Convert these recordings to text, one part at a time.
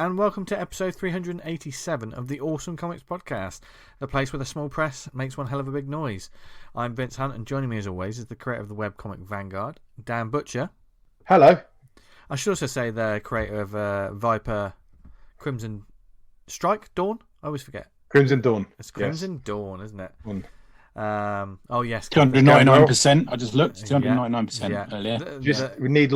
and welcome to episode 387 of the Awesome Comics Podcast, the place where the small press makes one hell of a big noise. I'm Vince Hunt, and joining me as always is the creator of the webcomic Vanguard, Dan Butcher. Hello. I should also say the creator of Vyper, Crimson Strike, Dawn? I always forget. Crimson Dawn. It's Crimson Dawn, isn't it? Oh, yes. 299%. I just looked. 299% earlier. We need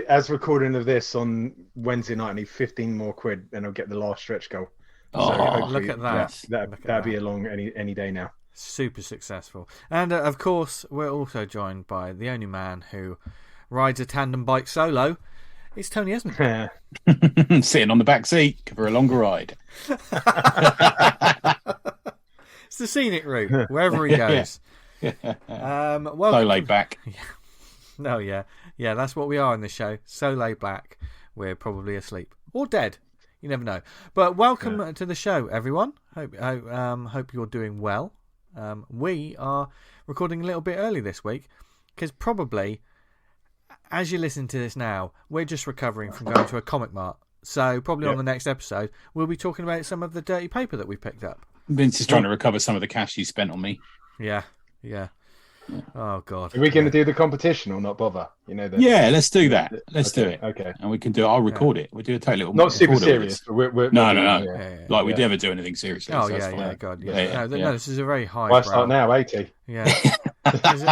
as recording of this on Wednesday night, I need 15 more quid, and I'll get the last stretch goal. Look at that. That'd be along any day now. Super successful. And of course, we're also joined by the only man who rides a tandem bike solo. It's Tony Esmond. Sitting on the back seat for a longer ride. It's the scenic route, wherever he goes. So laid back. Yeah, that's what we are in this show. So laid back, we're probably asleep or dead. You never know. But welcome to the show, everyone. Hope you're doing well. We are recording a little bit early this week because probably, as you listen to this now, we're just recovering from going to a comic mart. So probably on the next episode, we'll be talking about some of the dirty paper that we picked up. Vince is trying to recover some of the cash he spent on me. Yeah. Oh, God. Are we going to do the competition or not bother? Let's do that. Let's do it. Okay. And we can do it. I'll record it. We'll do a total little... Not super serious. But No. We never do anything seriously. Oh, so yeah, God. Yeah. No, this is a very high... Why start now, 80? Yeah. It's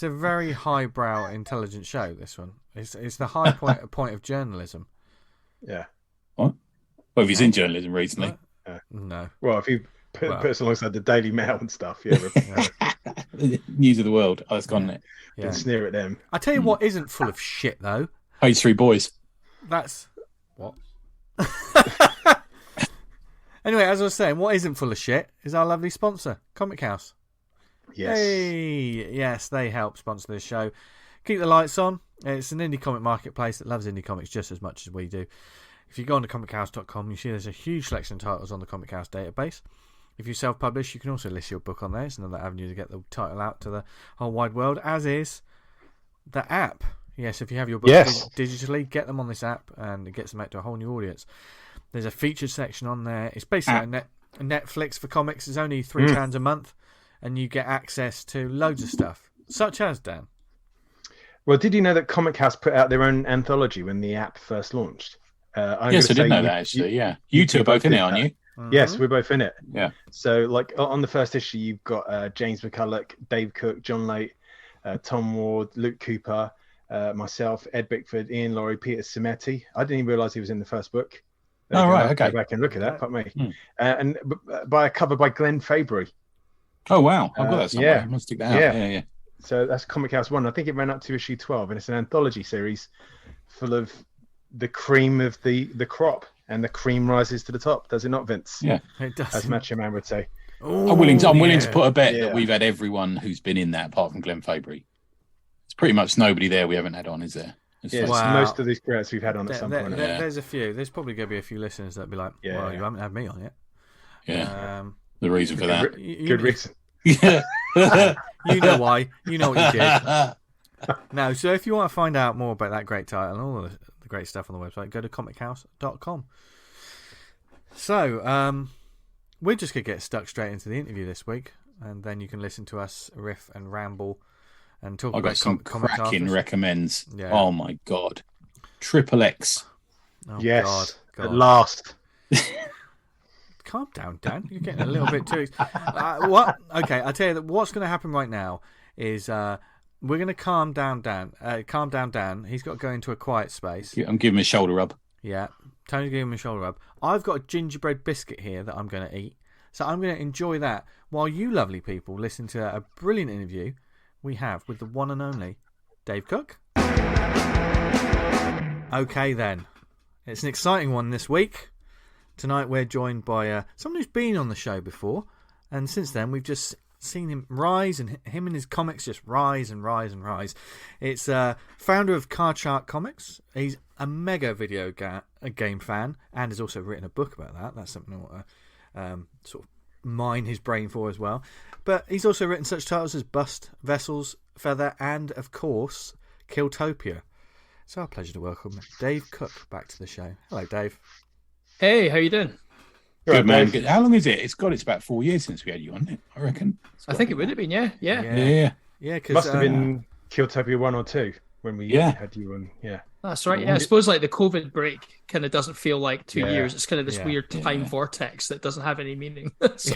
a very highbrow, intelligent show, this one. It's the high point of journalism. Yeah. What? Well, if he's in journalism recently. No. Well, if you put us alongside the Daily Mail and stuff, News of the world. Oh, it's gone, it. Yeah. Sneer at them. I tell you what isn't full of shit, though. Page 3 Boys. That's... What? Anyway, as I was saying, what isn't full of shit is our lovely sponsor, Comic House. Yes. Hey, yes, they help sponsor this show. Keep the lights on. It's an indie comic marketplace that loves indie comics just as much as we do. If you go on to comichouse.com, you see there's a huge selection of titles on the Comic House database. If you self-publish, you can also list your book on there. It's another avenue to get the title out to the whole wide world, as is the app. Yes, if you have your books digitally, get them on this app, and it gets them out to a whole new audience. There's a featured section on there. It's basically a Netflix for comics. It's only £3 a month, and you get access to loads of stuff, such as, Dan. Well, did you know that Comic House put out their own anthology when the app first launched? Yes, I did know that, actually, You two are both in it, aren't you? Mm-hmm. Yes, we're both in it. Yeah. So, on the first issue, you've got James McCulloch, Dave Cook, John Late, Tom Ward, Luke Cooper, myself, Ed Bickford, Ian Laurie, Peter Cimetti. I didn't even realise he was in the first book. Okay. Go back and look at that, fuck me. And by a cover by Glenn Fabry. Oh, wow. I've got that somewhere. I must stick that out. Yeah. So that's Comic House 1. I think it ran up to issue 12, and it's an anthology series full of the cream of the crop, and the cream rises to the top. Does it not, Vince? Yeah, it does. As Matchum Man would say. Ooh, I'm willing to put a bet that we've had everyone who's been in that, apart from Glenn Fabry. It's pretty much nobody there we haven't had on, is there? Most of these creators we've had on at some point. There's a few. There's probably going to be a few listeners that'll be like, well, you haven't had me on yet. Yeah. The reason for that. Good reason. Yeah. You know why. You know what you did. Now, so if you want to find out more about that great title and all the great stuff on the website, go to comichouse.com. So, we're just going to get stuck straight into the interview this week, and then you can listen to us riff and ramble and talk about got some cracking recommends. Yeah. Oh, my God. Triple X. Oh, yes. God. At last. Calm down, Dan. You're getting a little bit too... what? Okay, I'll tell you that what's going to happen right now is... we're going to calm down Dan. He's got to go into a quiet space. I'm giving him a shoulder rub. Yeah. Tony's giving him a shoulder rub. I've got a gingerbread biscuit here that I'm going to eat. So I'm going to enjoy that while you lovely people listen to a brilliant interview we have with the one and only Dave Cook. Okay, then. It's an exciting one this week. Tonight we're joined by someone who's been on the show before. And since then we've just... seen him rise, and him and his comics just rise and rise and rise. It's founder of Card Shark Comics. He's a mega video game fan, and has also written a book about that. That's something I want to sort of mine his brain for as well. But he's also written such titles as Bust, Vessels, Feather, and of course Killtopia. It's our pleasure to welcome Dave Cook back to the show. Hello, Dave. Hey, how you doing? Good, man. Good. How long is it? It's about 4 years since we had you on, isn't it? I reckon. I think it would have been, yeah. Yeah. Cause, must have been Killtopia 1 or 2 when we had you on. Yeah. That's right. Yeah, I suppose like the COVID break kind of doesn't feel like 2 years. It's kind of this weird time vortex that doesn't have any meaning. So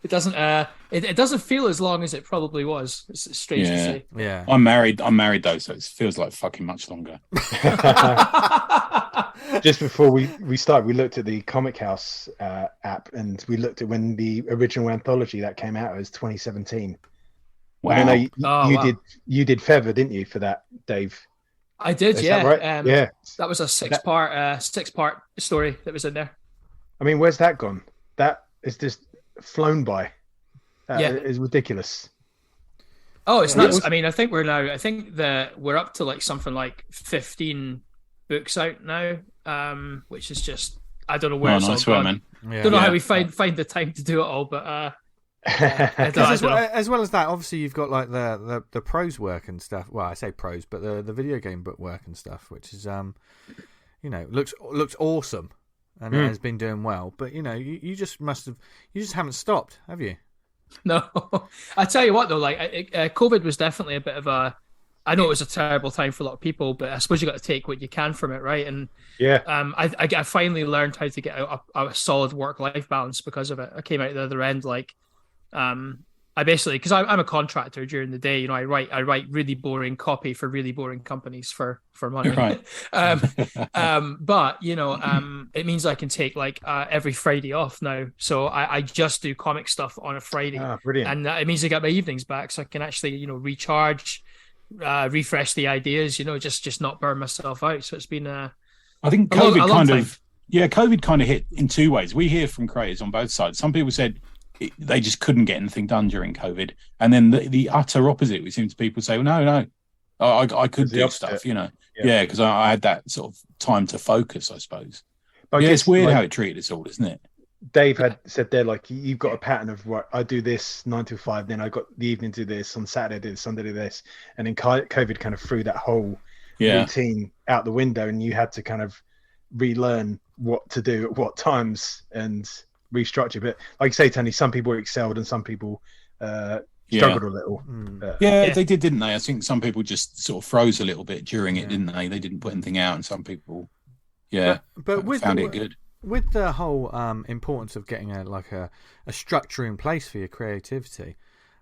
it doesn't. It doesn't feel as long as it probably was. It's strange to say. Yeah. I'm married though, so it feels like fucking much longer. Just before we started, we looked at the Comic House app, and we looked at when the original anthology that came out was 2017. Wow. I know you did Feather, didn't you, for that, Dave? I did, Is yeah. that right? That was a six-part story that was in there. I mean, where's that gone? That is just flown by. It's ridiculous. Oh, it's nuts. I mean, I think we're up to like something like 15 books out now, which is just, I don't know where it's all gone. Man. Don't know how we find the time to do it all, but as well as that, obviously you've got like the prose work and stuff. Well, I say prose, but the video game book work and stuff, which is looks awesome and it has been doing well. But you just haven't stopped, have you? No, I tell you what though, like COVID was definitely a bit of a. I know it was a terrible time for a lot of people, but I suppose you got to take what you can from it, right? And I finally learned how to get a solid work-life balance because of it. I came out the other end like. I basically, because I'm a contractor during the day, I write really boring copy for really boring companies for money. Right. But it means I can take like every Friday off now, so I just do comic stuff on a Friday. Brilliant. And it means I get my evenings back, so I can actually recharge, refresh the ideas, just not burn myself out. So it's been I think COVID kind of hit in two ways. We hear from creators on both sides. Some people said they just couldn't get anything done during COVID, and then the utter opposite. We seem to people say, well, no, I could do stuff, because I had that sort of time to focus, I suppose. But it's weird how it treated us all, isn't it? Dave had said there, like, you've got a pattern of I do this 9 to 5, then I got the evening to do this, on Saturday do this, Sunday do this, and then COVID kind of threw that whole routine out the window, and you had to kind of relearn what to do at what times and restructure. But like you say, Tony, some people excelled and some people struggled a little. They did, didn't they? I think some people just sort of froze a little bit during it, didn't they? They didn't put anything out, and some people but found it good. With the whole importance of getting a structure in place for your creativity,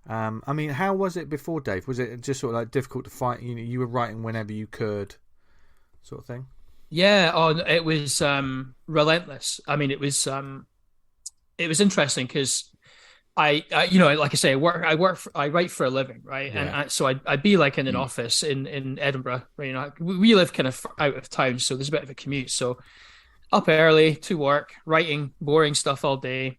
I mean, how was it before, Dave? Was it just sort of like difficult to find? You were writing whenever you could, sort of thing? It was relentless. I mean, it was interesting because I like I say, I write for a living, right? Yeah. And so I'd be like in an office in Edinburgh, right? We live kind of out of town, so there's a bit of a commute. So up early to work, writing boring stuff all day,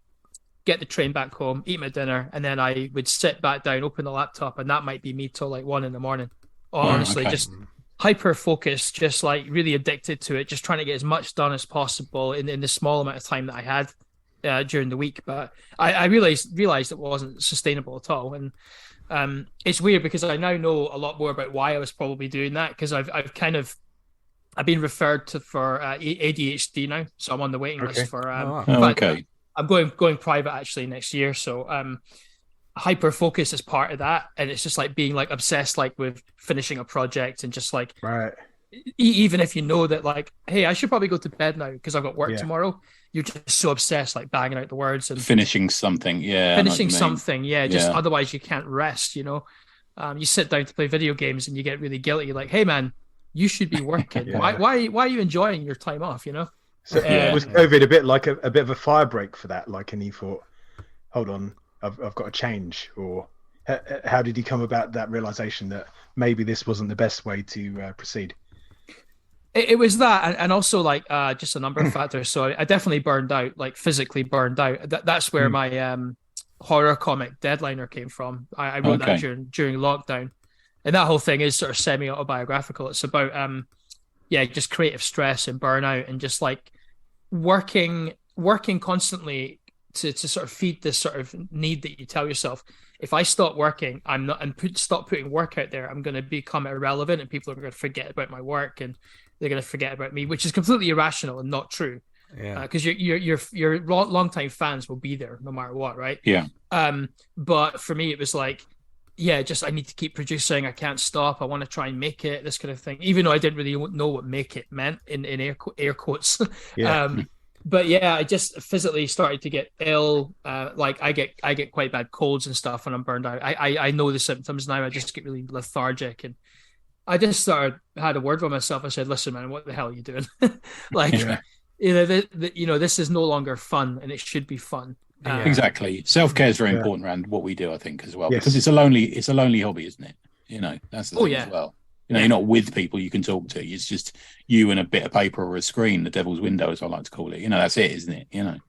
get the train back home, eat my dinner, and then I would sit back down, open the laptop, and that might be me till like 1 a.m. Honestly, just hyper focused, just like really addicted to it, just trying to get as much done as possible in the small amount of time that I had during the week. But I realized it wasn't sustainable at all. And it's weird because I now know a lot more about why I was probably doing that, because I've been referred to for ADHD now, so I'm on the waiting list for. I'm going private actually next year, so hyper focus is part of that, and it's just like being like obsessed like with finishing a project and just like even if you know that like, hey, I should probably go to bed now because I've got work tomorrow. You're just so obsessed, like banging out the words and finishing something. Just otherwise you can't rest. You sit down to play video games and you get really guilty. You're like, hey man, you should be working. Why are you enjoying your time off? So was COVID a bit like a bit of a fire break for that? Like, and you thought, hold on, I've got to change, or how did you come about that realization that maybe this wasn't the best way to proceed? It was that, and also like just a number of factors. So I definitely burned out, like physically burned out. That's where my horror comic Deadliner came from. I wrote that during lockdown, and that whole thing is sort of semi-autobiographical. It's about just creative stress and burnout, and just like working constantly to sort of feed this sort of need that you tell yourself. if I stop working, I'm not and stop putting work out there, I'm going to become irrelevant, and people are going to forget about my work, and they're going to forget about me, which is completely irrational and not true. Yeah, because your long-time fans will be there no matter what, right? Yeah. But for me, it was like, yeah, just I need to keep producing. I can't stop. I want to try and make it, this kind of thing. Even though I didn't really know what make it meant in air quotes. Yeah. But yeah, I just physically started to get ill. Like I get quite bad colds and stuff when I'm burned out. I know the symptoms now. I just get really lethargic, and I just had a word with myself. I said, "Listen, man, what the hell are you doing?" Like. Yeah. This is no longer fun, and it should be fun. Exactly. Self-care is very important around what we do, I think, as well, because it's a lonely hobby, isn't it? That's the thing as well. You're not with people you can talk to. It's just you and a bit of paper or a screen, the devil's window, as I like to call it. That's it, isn't it?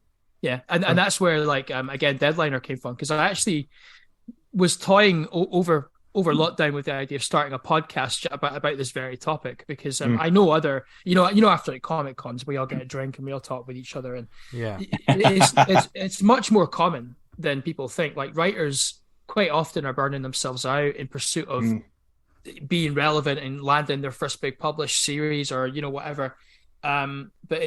Yeah, and that's where, like, again, Deadliner came from, because I actually was toying over lockdown with the idea of starting a podcast about this very topic, because I know other, after like Comic Cons, we all get a drink and we all talk with each other, and it's much more common than people think. Like, writers quite often are burning themselves out in pursuit of being relevant and landing their first big published series or whatever. But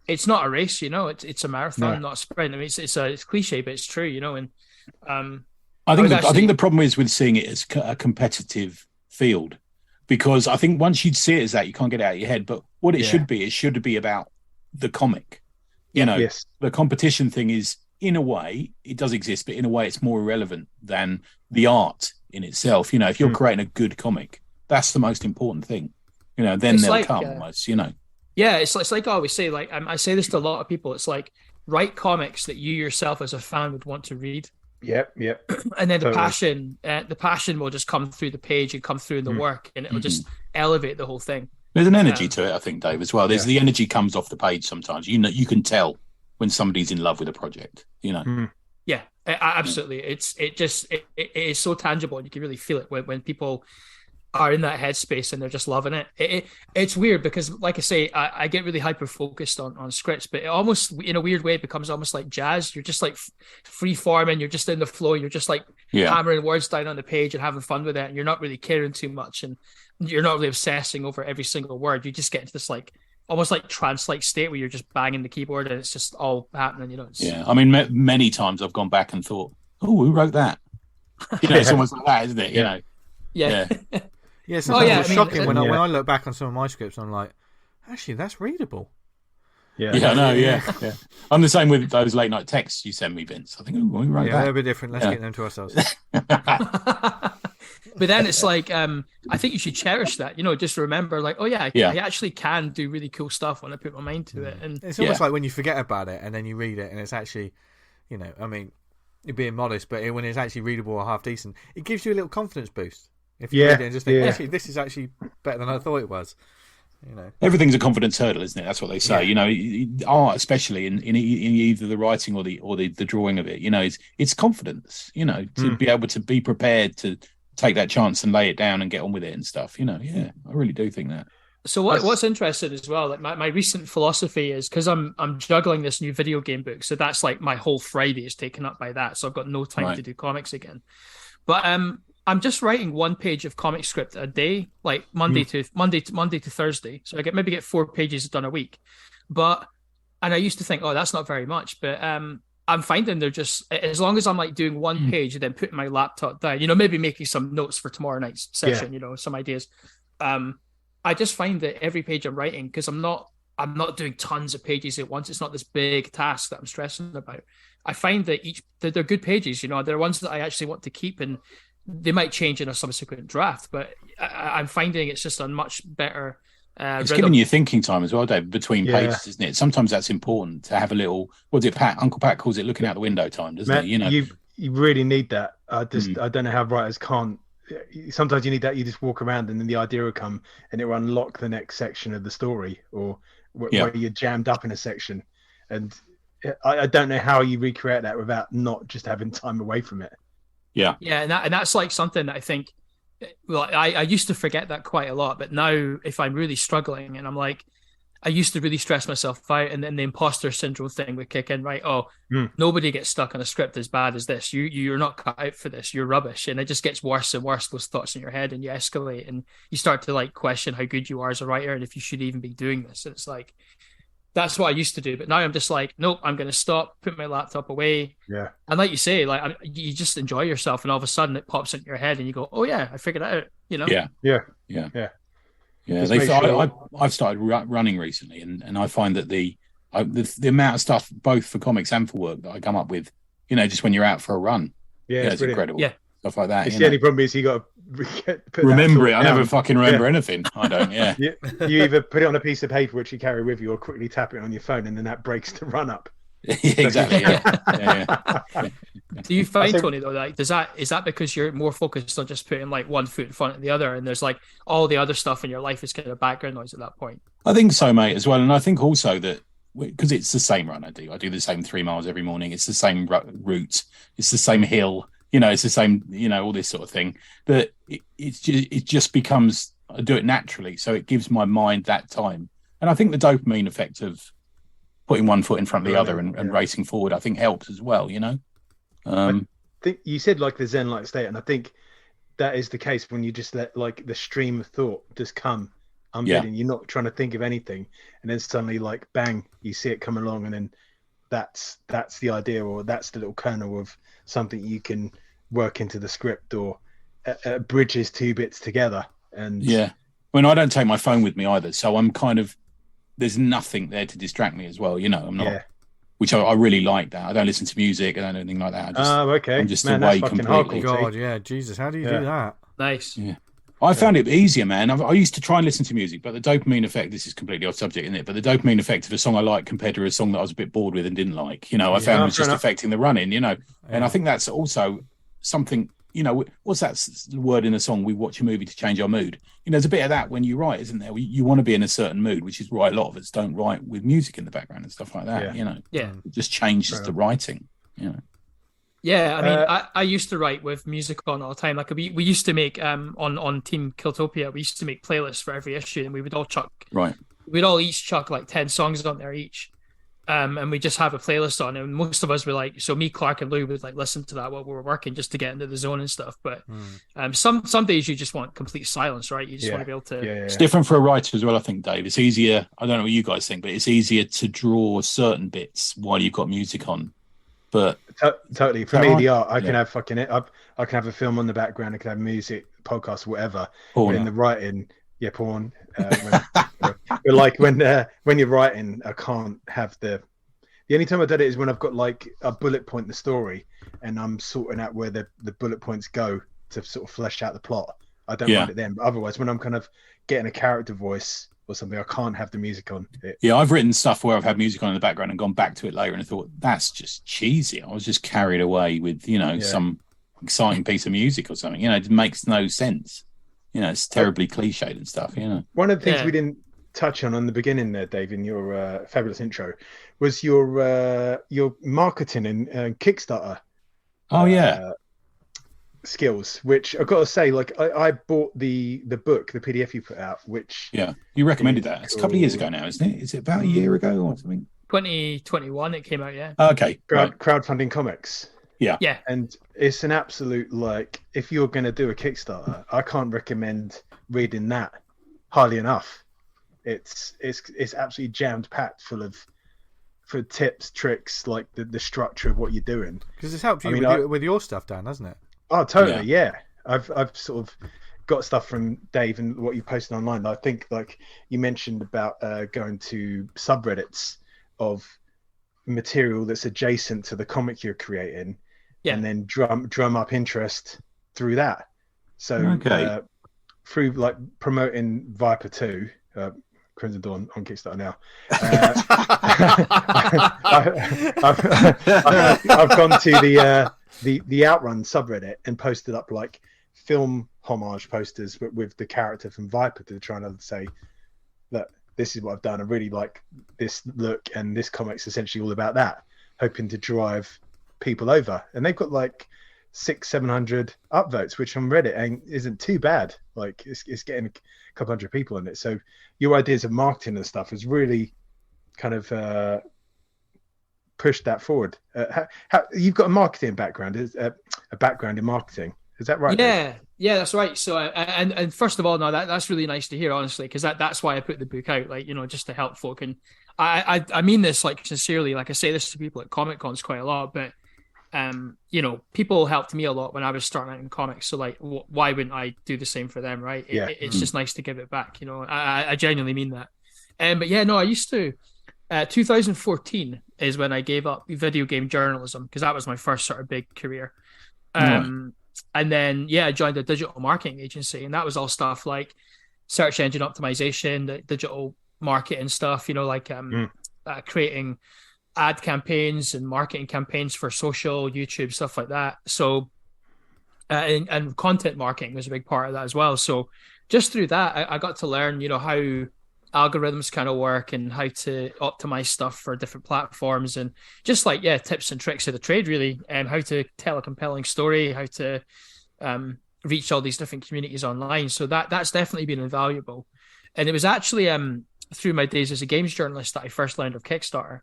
it's not a race, it's a marathon, not a sprint. I mean, it's cliche, but it's true, and I think the problem is with seeing it as a competitive field, because I think once you see it as that, you can't get it out of your head. But what it should be about the comic. The competition thing is, in a way, it does exist, but in a way, it's more irrelevant than the art in itself. If you're creating a good comic, that's the most important thing. Then they'll come almost. Yeah, it's like I always say. Like I say this to a lot of people. It's like, write comics that you yourself as a fan would want to read. Yep. And then the passion will just come through the page and come through in the work, and it'll just elevate the whole thing. There's an energy to it, I think, Dave, as well. There's the energy comes off the page sometimes. You can tell when somebody's in love with a project. Yeah, absolutely. It is so tangible, and you can really feel it when people are in that headspace and they're just loving it. It's weird because, like I say, I get really hyper focused on scripts, but it almost, in a weird way, it becomes almost like jazz. You're just like free forming, you're just in the flow, you're just like hammering words down on the page and having fun with it, and you're not really caring too much, and you're not really obsessing over every single word. You just get into this like almost like trance-like state where you're just banging the keyboard and it's just all happening. I mean, many times I've gone back and thought, oh, who wrote that? It's almost like that, isn't it? Yeah. Yeah, sometimes it's shocking when I look back on some of my scripts, I'm like, actually, that's readable. Yeah, I know. Yeah. I'm the same with those late night texts you send me, Vince. I think, we write that. They're a bit different. Let's get them to ourselves. But then it's like, I think you should cherish that. Just remember, like, I actually can do really cool stuff when I put my mind to it. And it's almost like when you forget about it and then you read it, and it's actually, I mean, you're being modest, but when it's actually readable or half decent, it gives you a little confidence boost. If you read it and just think, actually, this is actually better than I thought it was. Everything's a confidence hurdle, isn't it? That's what they say. Art, especially in either the writing or the drawing of it, it's confidence. To be able to be prepared to take that chance and lay it down and get on with it and stuff. I really do think that. So what's interesting as well, like my recent philosophy is, because I'm juggling this new video game book, so that's like my whole Friday is taken up by that. So I've got no time to do comics again. But I'm just writing one page of comic script a day, like Monday to Thursday. So I maybe get 4 pages done a week. And I used to think, that's not very much, but I'm finding they're just, as long as I'm like doing one page and then putting my laptop down, maybe making some notes for tomorrow night's session, some ideas. I just find that every page I'm writing, because I'm not doing tons of pages at once. It's not this big task that I'm stressing about. I find that they're good pages, they're ones that I actually want to keep, and they might change in a subsequent draft, but I'm finding it's just a much better it's giving you thinking time as well, Dave, between pages, isn't it? Sometimes that's important to have a little, Uncle Pat calls it looking out the window time, doesn't it? You really need that. I don't know how writers can't. Sometimes you need that. You just walk around and then the idea will come and it will unlock the next section of the story, or where you're jammed up in a section. And I don't know how you recreate that without not just having time away from it. Yeah, and that's like something that I think. Well, I used to forget that quite a lot, but now if I'm really struggling and I'm like, I used to really stress myself out, and then the imposter syndrome thing would kick in, right? Oh, nobody gets stuck on a script as bad as this. You're not cut out for this. You're rubbish. And it just gets worse and worse, those thoughts in your head, and you escalate and you start to like question how good you are as a writer and if you should even be doing this. And it's like, that's what I used to do. But now I'm just like, nope, I'm going to stop, put my laptop away. Yeah. And like you say, like you just enjoy yourself, and all of a sudden it pops into your head and you go, oh yeah, I figured it out, you know? Yeah. I've started running recently, and I find that the amount of stuff, both for comics and for work, that I come up with, just when you're out for a run, it's incredible. Yeah, stuff like that. It's the only problem is you got to remember it. I never fucking remember anything. I don't. Yeah. You either put it on a piece of paper which you carry with you, or quickly tap it on your phone, and then that breaks the run up. Exactly. Yeah. Do you find, Tony, though, like is that because you're more focused on just putting like one foot in front of the other, and there's like all the other stuff in your life is kind of background noise at that point? I think so, mate, as well. And I think also that because it's the same run I do the same 3 miles every morning. It's the same route. It's the same hill. It's the same. All this sort of thing. That it just becomes, I do it naturally, so it gives my mind that time. And I think the dopamine effect of putting one foot in front of the other and racing forward, I think helps as well, I think you said like the Zen-like state, and I think that is the case when you just let like the stream of thought just come unbidden. You're not trying to think of anything, and then suddenly like bang, you see it come along, and then that's the idea, or that's the little kernel of something you can work into the script, or bridges two bits together. And I don't take my phone with me either, so I'm kind of, there's nothing there to distract me as well. I'm not, which I really like that. I don't listen to music. I don't do anything like that. Okay. I'm just away completely. God, yeah, Jesus, how do you do that? Nice. Yeah. I found it easier, man. I used to try and listen to music, but the dopamine effect, this is completely off subject, isn't it? But the dopamine effect of a song I like compared to a song that I was a bit bored with and didn't like, I found it was just affecting the running, and I think that's also something, what's that word in a song? We watch a movie to change our mood. There's a bit of that when you write, isn't there? You want to be in a certain mood, which is why a lot of us don't write with music in the background and stuff like that. It just changes the writing. Yeah, I mean, I used to write with music on all the time. Like we used to make on Team Killtopia, we used to make playlists for every issue, and we would all we'd all each chuck like 10 songs on there each. And we just have a playlist on, and most of us were like, so me, Clark, and Lou would like listen to that while we were working just to get into the zone and stuff. But some days you just want complete silence, right? You just want to be able to. It's different for a writer as well, I think, Dave. It's easier. I don't know what you guys think, but it's easier to draw certain bits while you've got music on. But totally, for me, the art, I can have fucking it. I can have a film on the background. I can have music, podcast, whatever. But in the writing, porn. But like when you're writing, I can't have the only time I've done it is when I've got like a bullet point in the story, and I'm sorting out where the bullet points go to sort of flesh out the plot. I don't mind it then, but otherwise, when I'm kind of getting a character voice or something, I can't have the music on. I've written stuff where I've had music on in the background and gone back to it later, and I thought that's just cheesy. I was just carried away with some exciting piece of music or something. It makes no sense. It's terribly cliched and stuff. One of the things we didn't touch on the beginning there, Dave, in your fabulous intro, was your marketing and Kickstarter. Skills, which I've got to say, like I bought the book, the PDF you put out, which you recommended that. It's a couple of years ago now, isn't it? Is it about a year ago or something? 2021 it came out. Okay. Crowdfunding comics. Yeah. And it's an absolute, like, if you're going to do a Kickstarter, I can't recommend reading that highly enough. It's absolutely jammed packed full of tips, tricks, like the structure of what you're doing. Because it's helped you with your stuff, Dan, hasn't it? Oh, totally. Yeah. I've sort of got stuff from Dave and what you posted online. I think, like you mentioned about going to subreddits of material that's adjacent to the comic you're creating, and then drum up interest through that. So through like promoting Vyper 2, Crimson Dawn on Kickstarter now. I've gone to the Outrun subreddit and posted up like film homage posters with the character from Vyper to try and say that this is what I've done. I really like this look, and this comic's essentially all about that, hoping to drive people over. And they've got like 600-700 upvotes, which on Reddit isn't too bad. Like it's getting a couple hundred people in it. So your ideas of marketing and stuff has really kind of pushed that forward. How you've got a marketing background, a background in marketing, is that right? Yeah, that's right. So and first of all, no, that's really nice to hear, honestly, because that's why I put the book out, like, just to help folk. And I mean this like sincerely. Like I say this to people at Comic Cons quite a lot, but people helped me a lot when I was starting out in comics. So like, why wouldn't I do the same for them, right? It's just nice to give it back. I genuinely mean that. But yeah, no, I used to. 2014 is when I gave up video game journalism, because that was my first sort of big career. And then, I joined a digital marketing agency, and that was all stuff like search engine optimization, digital marketing stuff, creating ad campaigns and marketing campaigns for social, YouTube, stuff like that. So, and content marketing was a big part of that as well. So just through that, I got to learn, how algorithms kind of work and how to optimize stuff for different platforms, and just like tips and tricks of the trade, really, and how to tell a compelling story, how to reach all these different communities online. So that's definitely been invaluable. And it was actually through my days as a games journalist that I first learned of Kickstarter,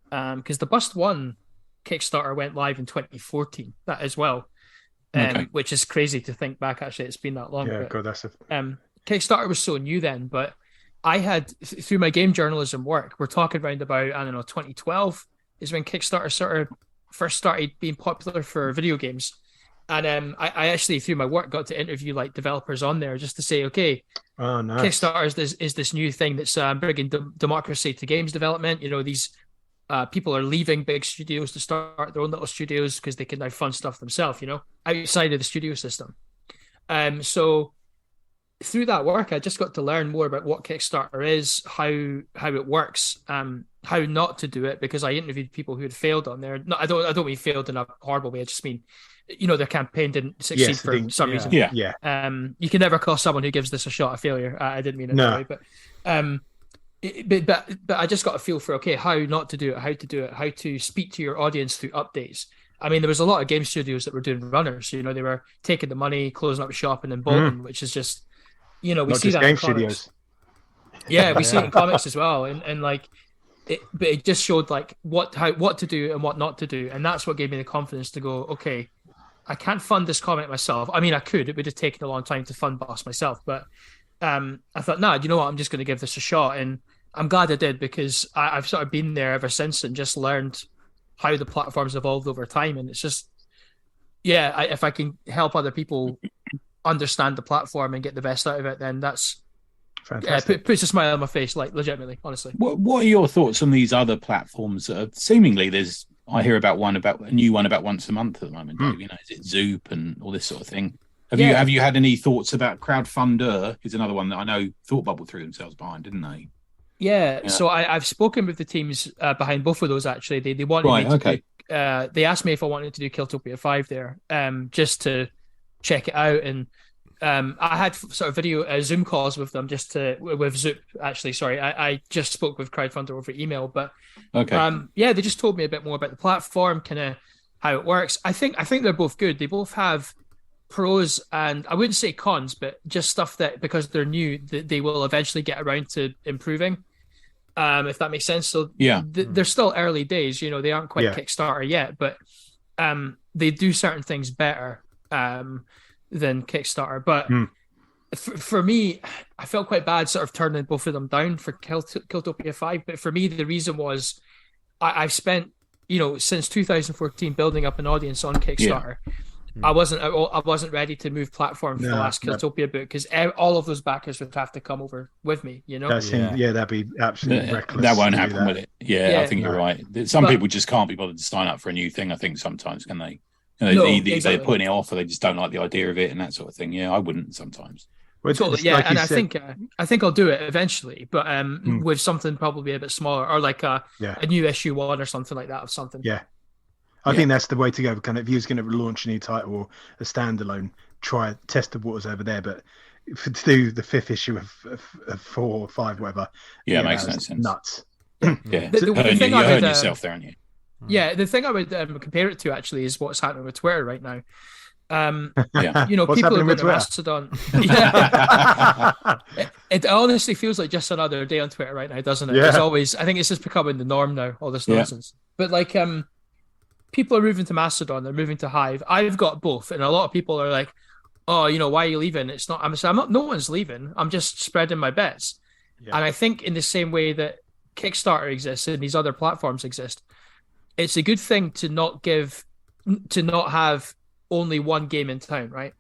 because the Bust One Kickstarter went live in 2014 that as well, which is crazy to think back. Actually, it's been that long. Kickstarter was so new then, but I had, through my game journalism work, we're talking around about, 2012 is when Kickstarter sort of first started being popular for video games. And I actually, through my work, got to interview like developers on there just to say, okay, nice. Kickstarter is this new thing that's bringing democracy to games development. These people are leaving big studios to start their own little studios because they can now fund stuff themselves, outside of the studio system. So through that work, I just got to learn more about what Kickstarter is, how it works, how not to do it, because I interviewed people who had failed on there. No, I don't mean failed in a horrible way. I just mean, their campaign didn't succeed for some reason. Yeah. You can never call someone who gives this a shot a failure. I didn't mean it that way, but I just got a feel for, okay, how not to do it, how to do it, how to speak to your audience through updates. I mean, there was a lot of game studios that were doing runners. They were taking the money, closing up shop, and then bolting, which is just, we not see just that game in comics. studios. Yeah, we see it in comics as well, and like, but it just showed like what to do and what not to do, and that's what gave me the confidence to go, okay, I can't fund this comic myself. I mean, I could. It would have taken a long time to fund Boss myself, but I thought, you know what? I'm just going to give this a shot, and I'm glad I did, because I've sort of been there ever since and just learned how the platform's evolved over time, and it's just, if I can help other people understand the platform and get the best out of it, then that's fantastic. Puts a smile on my face, like, legitimately, honestly. What are your thoughts on these other platforms that are seemingly I hear about a new one about once a month at the moment, Dave. Is it Zoop and all this sort of thing? Have you had any thoughts about Crowdfunder? Is another one that I know Thought Bubble threw themselves behind, didn't they? Yeah. So I've spoken with the teams behind both of those, actually. They wanted me to do, they asked me if I wanted to do Killtopia 5 there, just to check it out, and I had sort of video Zoom calls with them with Zoop, actually. Sorry, I just spoke with Crowdfunder over email, but they just told me a bit more about the platform, kind of how it works. I think they're both good. They both have pros and I wouldn't say cons, but just stuff that, because they're new, they will eventually get around to improving, if that makes sense. So they're still early days, they aren't quite Kickstarter yet, but they do certain things better than Kickstarter. But for me, I felt quite bad sort of turning both of them down for Killtopia 5. But for me, the reason was I've spent, since 2014 building up an audience on Kickstarter. I wasn't ready to move platform for the last Killtopia book, because all of those backers would have to come over with me, that'd be absolutely reckless. That won't happen with it. I think you're right. Some people just can't be bothered to sign up for a new thing, I think, sometimes, can they? Either they're putting it off, or they just don't like the idea of it and that sort of thing. I wouldn't sometimes. Well, totally, like and I think I'll do it eventually, but with something probably a bit smaller, or like a new issue 1 or something like that of something. I think that's the way to go. Kind of, if you're going to launch a new title or a standalone, test the waters over there. But to do the 5th issue of 4 or 5, whatever, makes no sense. Nuts. The thing you're hurting yourself there, aren't you? Yeah, the thing I would compare it to actually is what's happening with Twitter right now. Yeah. You know, What's people are happening going with to Twitter? Mastodon. Yeah. It honestly feels like just another day on Twitter right now, doesn't it? Yeah. It's always, I think it's just becoming the norm now, all this nonsense. But like, people are moving to Mastodon, they're moving to Hive. I've got both, and a lot of people are like, "Oh, you know, why are you leaving?" It's not. I'm not. No one's leaving. I'm just spreading my bets. Yeah. And I think in the same way that Kickstarter exists and these other platforms exist, it's a good thing to not have only one game in town, right?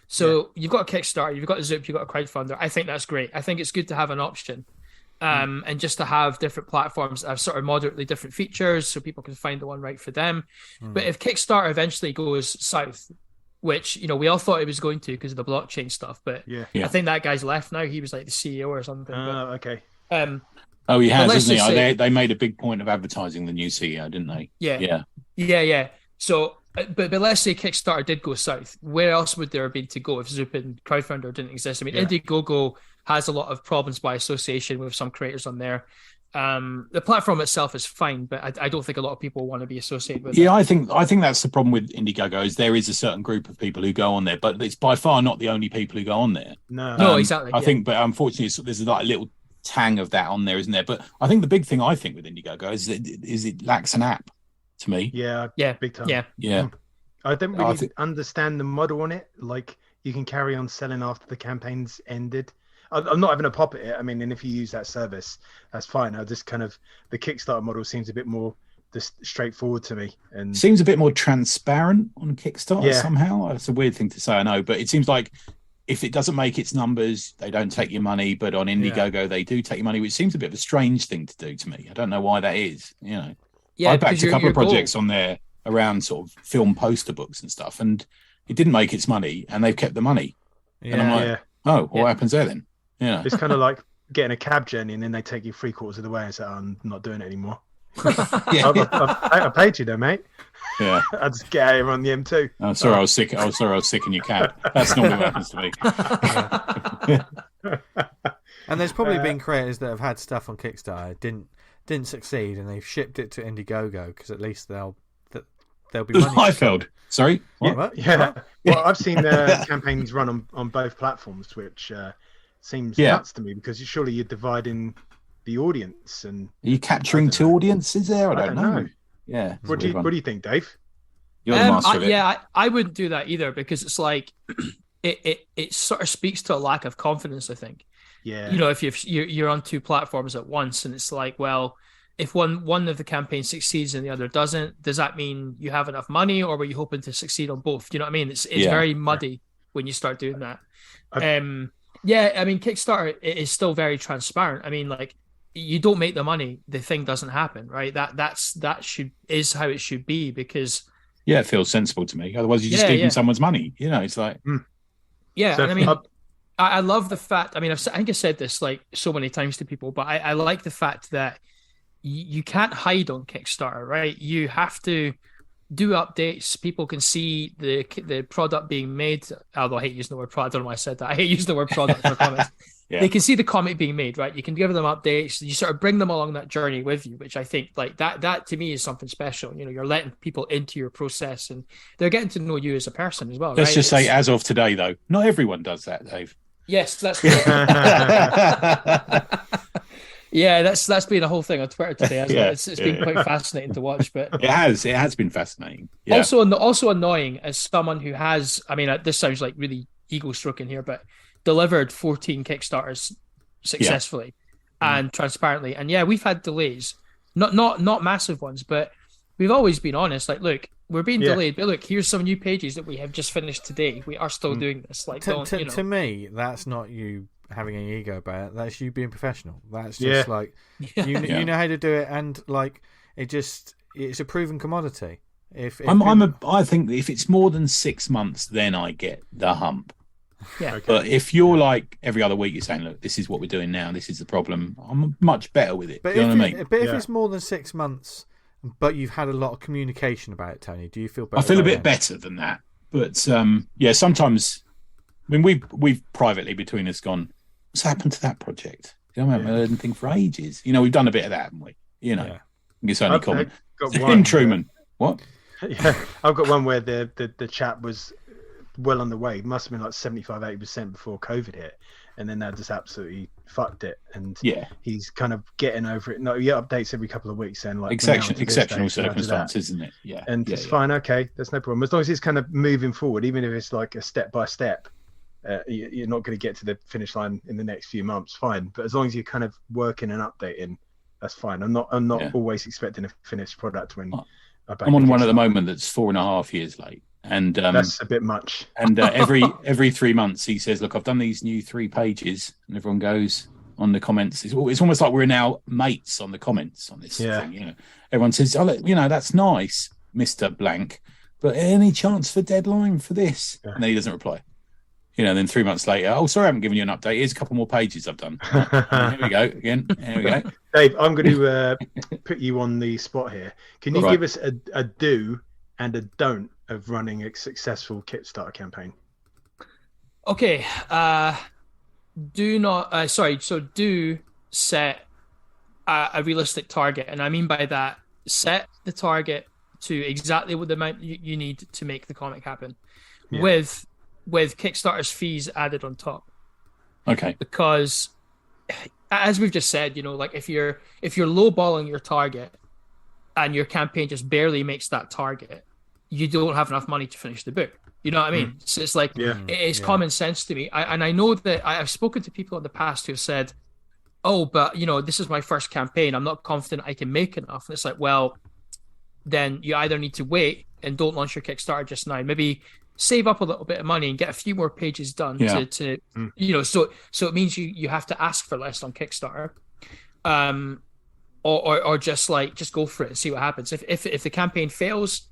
So you've got a Kickstarter, you've got a Zoop, you've got a crowdfunder. I think that's great. I think it's good to have an option. And just to have different platforms that have sort of moderately different features so people can find the one right for them. But if Kickstarter eventually goes south, which, you know, we all thought it was going to because of the blockchain stuff, but I think that guy's left now. He was like the CEO or something. Okay. Oh, he has, let's isn't he? just say- They made a big point of advertising the new CEO, didn't they? Yeah. So, but let's say Kickstarter did go south. Where else would there have been to go if Zoop and Crowdfunder didn't exist? I mean, Indiegogo has a lot of problems by association with some creators on there. The platform itself is fine, but I don't think a lot of people want to be associated with it. I think that's the problem with Indiegogo is there is a certain group of people who go on there, but it's by far not the only people who go on there. No, exactly. I think, but unfortunately, there's like a little tang of that on there, isn't there? But I think the big thing I think with Indiegogo is it lacks an app. To me, yeah, big time. Yeah. I don't really understand the model on it. Like, you can carry on selling after the campaign's ended. I'm not having a pop at it. I mean, and if you use that service, that's fine. I just kind of, the Kickstarter model seems a bit more just straightforward to me, and seems a bit more transparent on Kickstarter somehow. It's a weird thing to say, I know, but it seems like if it doesn't make its numbers, they don't take your money. But on Indiegogo, they do take your money, which seems a bit of a strange thing to do to me. I don't know why that is. You know. Yeah, I backed a couple of projects on there around sort of film poster books and stuff, and it didn't make its money, and they've kept the money. Yeah, and I'm like, what happens there then? Yeah, it's kind of like getting a cab journey, and then they take you 3/4 of the way and say, "I'm not doing it anymore." I paid you though, mate. Yeah, I just get out here on the M2. Oh, sorry, I was sick. I was sick in your cab. That's normally what happens to me. And there's probably been creators that have had stuff on Kickstarter didn't succeed, and they've shipped it to Indiegogo because at least they'll be money. Liefeld. Sorry. What? Yeah. Well, I've seen campaigns run on both platforms, which seems nuts to me because surely you're dividing the audience. And are you capturing two audiences there? I don't know. Yeah. What do you think, Dave? You're the master of it. Yeah, I wouldn't do that either because it's like it sort of speaks to a lack of confidence, I think. Yeah. You know, if you're on two platforms at once, and it's like, well, if one of the campaigns succeeds and the other doesn't, does that mean you have enough money, or were you hoping to succeed on both? You know what I mean? It's very muddy when you start doing that. I mean, Kickstarter is still very transparent. I mean, like, you don't make the money, the thing doesn't happen, right? That is how it should be, because it feels sensible to me. Otherwise, you're just stealing someone's money. You know, it's like so, and I mean. I love the fact, I mean, I think I said this like so many times to people, but I like the fact that you can't hide on Kickstarter, right? You have to do updates. People can see the product being made. Although I hate using the word product. I don't know why I said that. I hate using the word product for comics. They can see the comic being made, right? You can give them updates. You sort of bring them along that journey with you, which I think like that to me is something special. You know, you're letting people into your process and they're getting to know you as a person as well. Let's just say, as of today, though, not everyone does that, Dave. Yes, that's true. Yeah, that's been a whole thing on Twitter today, hasn't it? It's been quite fascinating to watch, but it has been fascinating. Yeah. Also annoying as someone who has, I mean, this sounds like really ego stroking here, but delivered 14 Kickstarters successfully and transparently, and we've had delays, not massive ones, but we've always been honest. Like, look, we're being delayed, but look, here's some new pages that we have just finished today. We are still doing this. Like, to me, that's not you having any ego about it. That's you being professional. That's just like you know how to do it, and like it's a proven commodity. I think if it's more than 6 months, then I get the hump. Yeah. Okay. But if you're like every other week, you're saying, look, this is what we're doing now. This is the problem. I'm much better with it. But you know what I mean? But if it's more than 6 months, but you've had a lot of communication about it, Tony, do you feel better? I feel a bit better than that. But sometimes, I mean, we've privately between us gone, what's happened to that project? You know, I haven't heard anything for ages. You know, we've done a bit of that, haven't we? You know, it's only common. got Tim one. Truman. What? Yeah, I've got one where the chap was well on the way. Must have been like 75-80% before COVID hit, and then that just absolutely fucked it. And he's kind of getting over it. No, he updates every couple of weeks, and like exceptional circumstances, isn't it? Yeah, and it's fine. Okay, there's no problem as long as it's kind of moving forward, even if it's like a step by step. You're not going to get to the finish line in the next few months. Fine, but as long as you're kind of working and updating, that's fine. I'm not always expecting a finished product when. I'm on one at the moment that's 4.5 years late, and that's a bit much. And every 3 months he says, "Look, I've done these new 3 pages," and everyone goes on the comments. It's almost like we're now mates on the comments on this thing. You know, everyone says, "Oh, you know, that's nice, Mister Blank, but any chance for deadline for this?" Yeah. And then he doesn't reply. You know, then 3 months later, "Oh, sorry, I haven't given you an update. Here's a couple more pages I've done." Here we go again. Here we go. Dave, I'm going to put you on the spot here. Can you give us a do and a don't of running a successful Kickstarter campaign? Okay. Do set a realistic target. And I mean by that, set the target to exactly what the amount you need to make the comic happen with Kickstarter's fees added on top. Okay. Because as we've just said, you know, like if you're lowballing your target and your campaign just barely makes that target, you don't have enough money to finish the book. You know what I mean? So it's like it's common sense to me. I know that I've spoken to people in the past who have said, "Oh, but you know, this is my first campaign. I'm not confident I can make enough." And it's like, well, then you either need to wait and don't launch your Kickstarter just now. Maybe save up a little bit of money and get a few more pages done to you know, so it means you have to ask for less on Kickstarter, or just go for it and see what happens. If the campaign fails,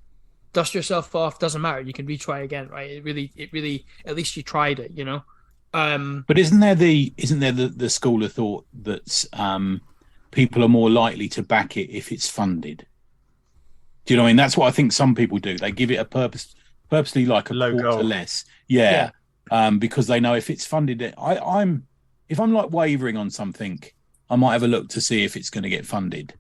dust yourself off, doesn't matter, you can retry again, right? It really at least you tried it, you know. But isn't there the school of thought that people are more likely to back it if it's funded? Do you know what I mean? That's what I think some people do. They give it a purposely like a quarter less, because they know if it's funded. If I'm like wavering on something, I might have a look to see if it's going to get funded.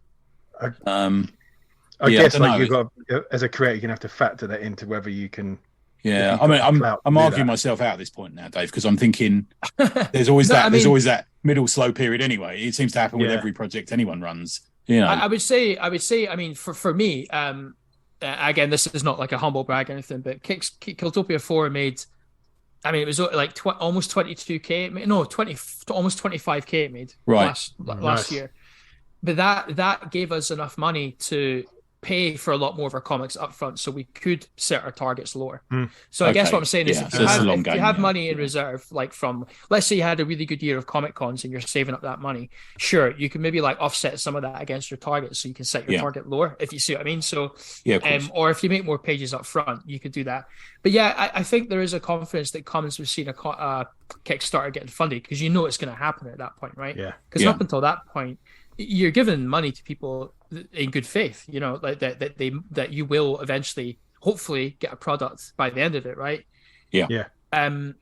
I guess like you've got, as a creator, you're gonna have to factor that into whether you can. Yeah, I mean, I'm arguing myself out at this point now, Dave, because I'm thinking there's always there's always that middle slow period anyway. It seems to happen with every project anyone runs. You know, I would say, I mean, for me, again, this is not like a humble brag or anything, but Killtopia 4 made, I mean, it was like almost 22k, almost 25k it made last year. But that gave us enough money to pay for a lot more of our comics up front, so we could set our targets lower. So I guess what I'm saying is, if you have money in reserve, like from, let's say you had a really good year of Comic Cons and you're saving up that money, sure, you can maybe like offset some of that against your target, so you can set your target lower, if you see what I mean. So or if you make more pages up front, you could do that. But I think there is a confidence that comes with seeing a Kickstarter getting funded, because you know it's going to happen at that point, right? Because up until that point, you're giving money to people in good faith, you know, like that you will eventually, hopefully, get a product by the end of it, right? And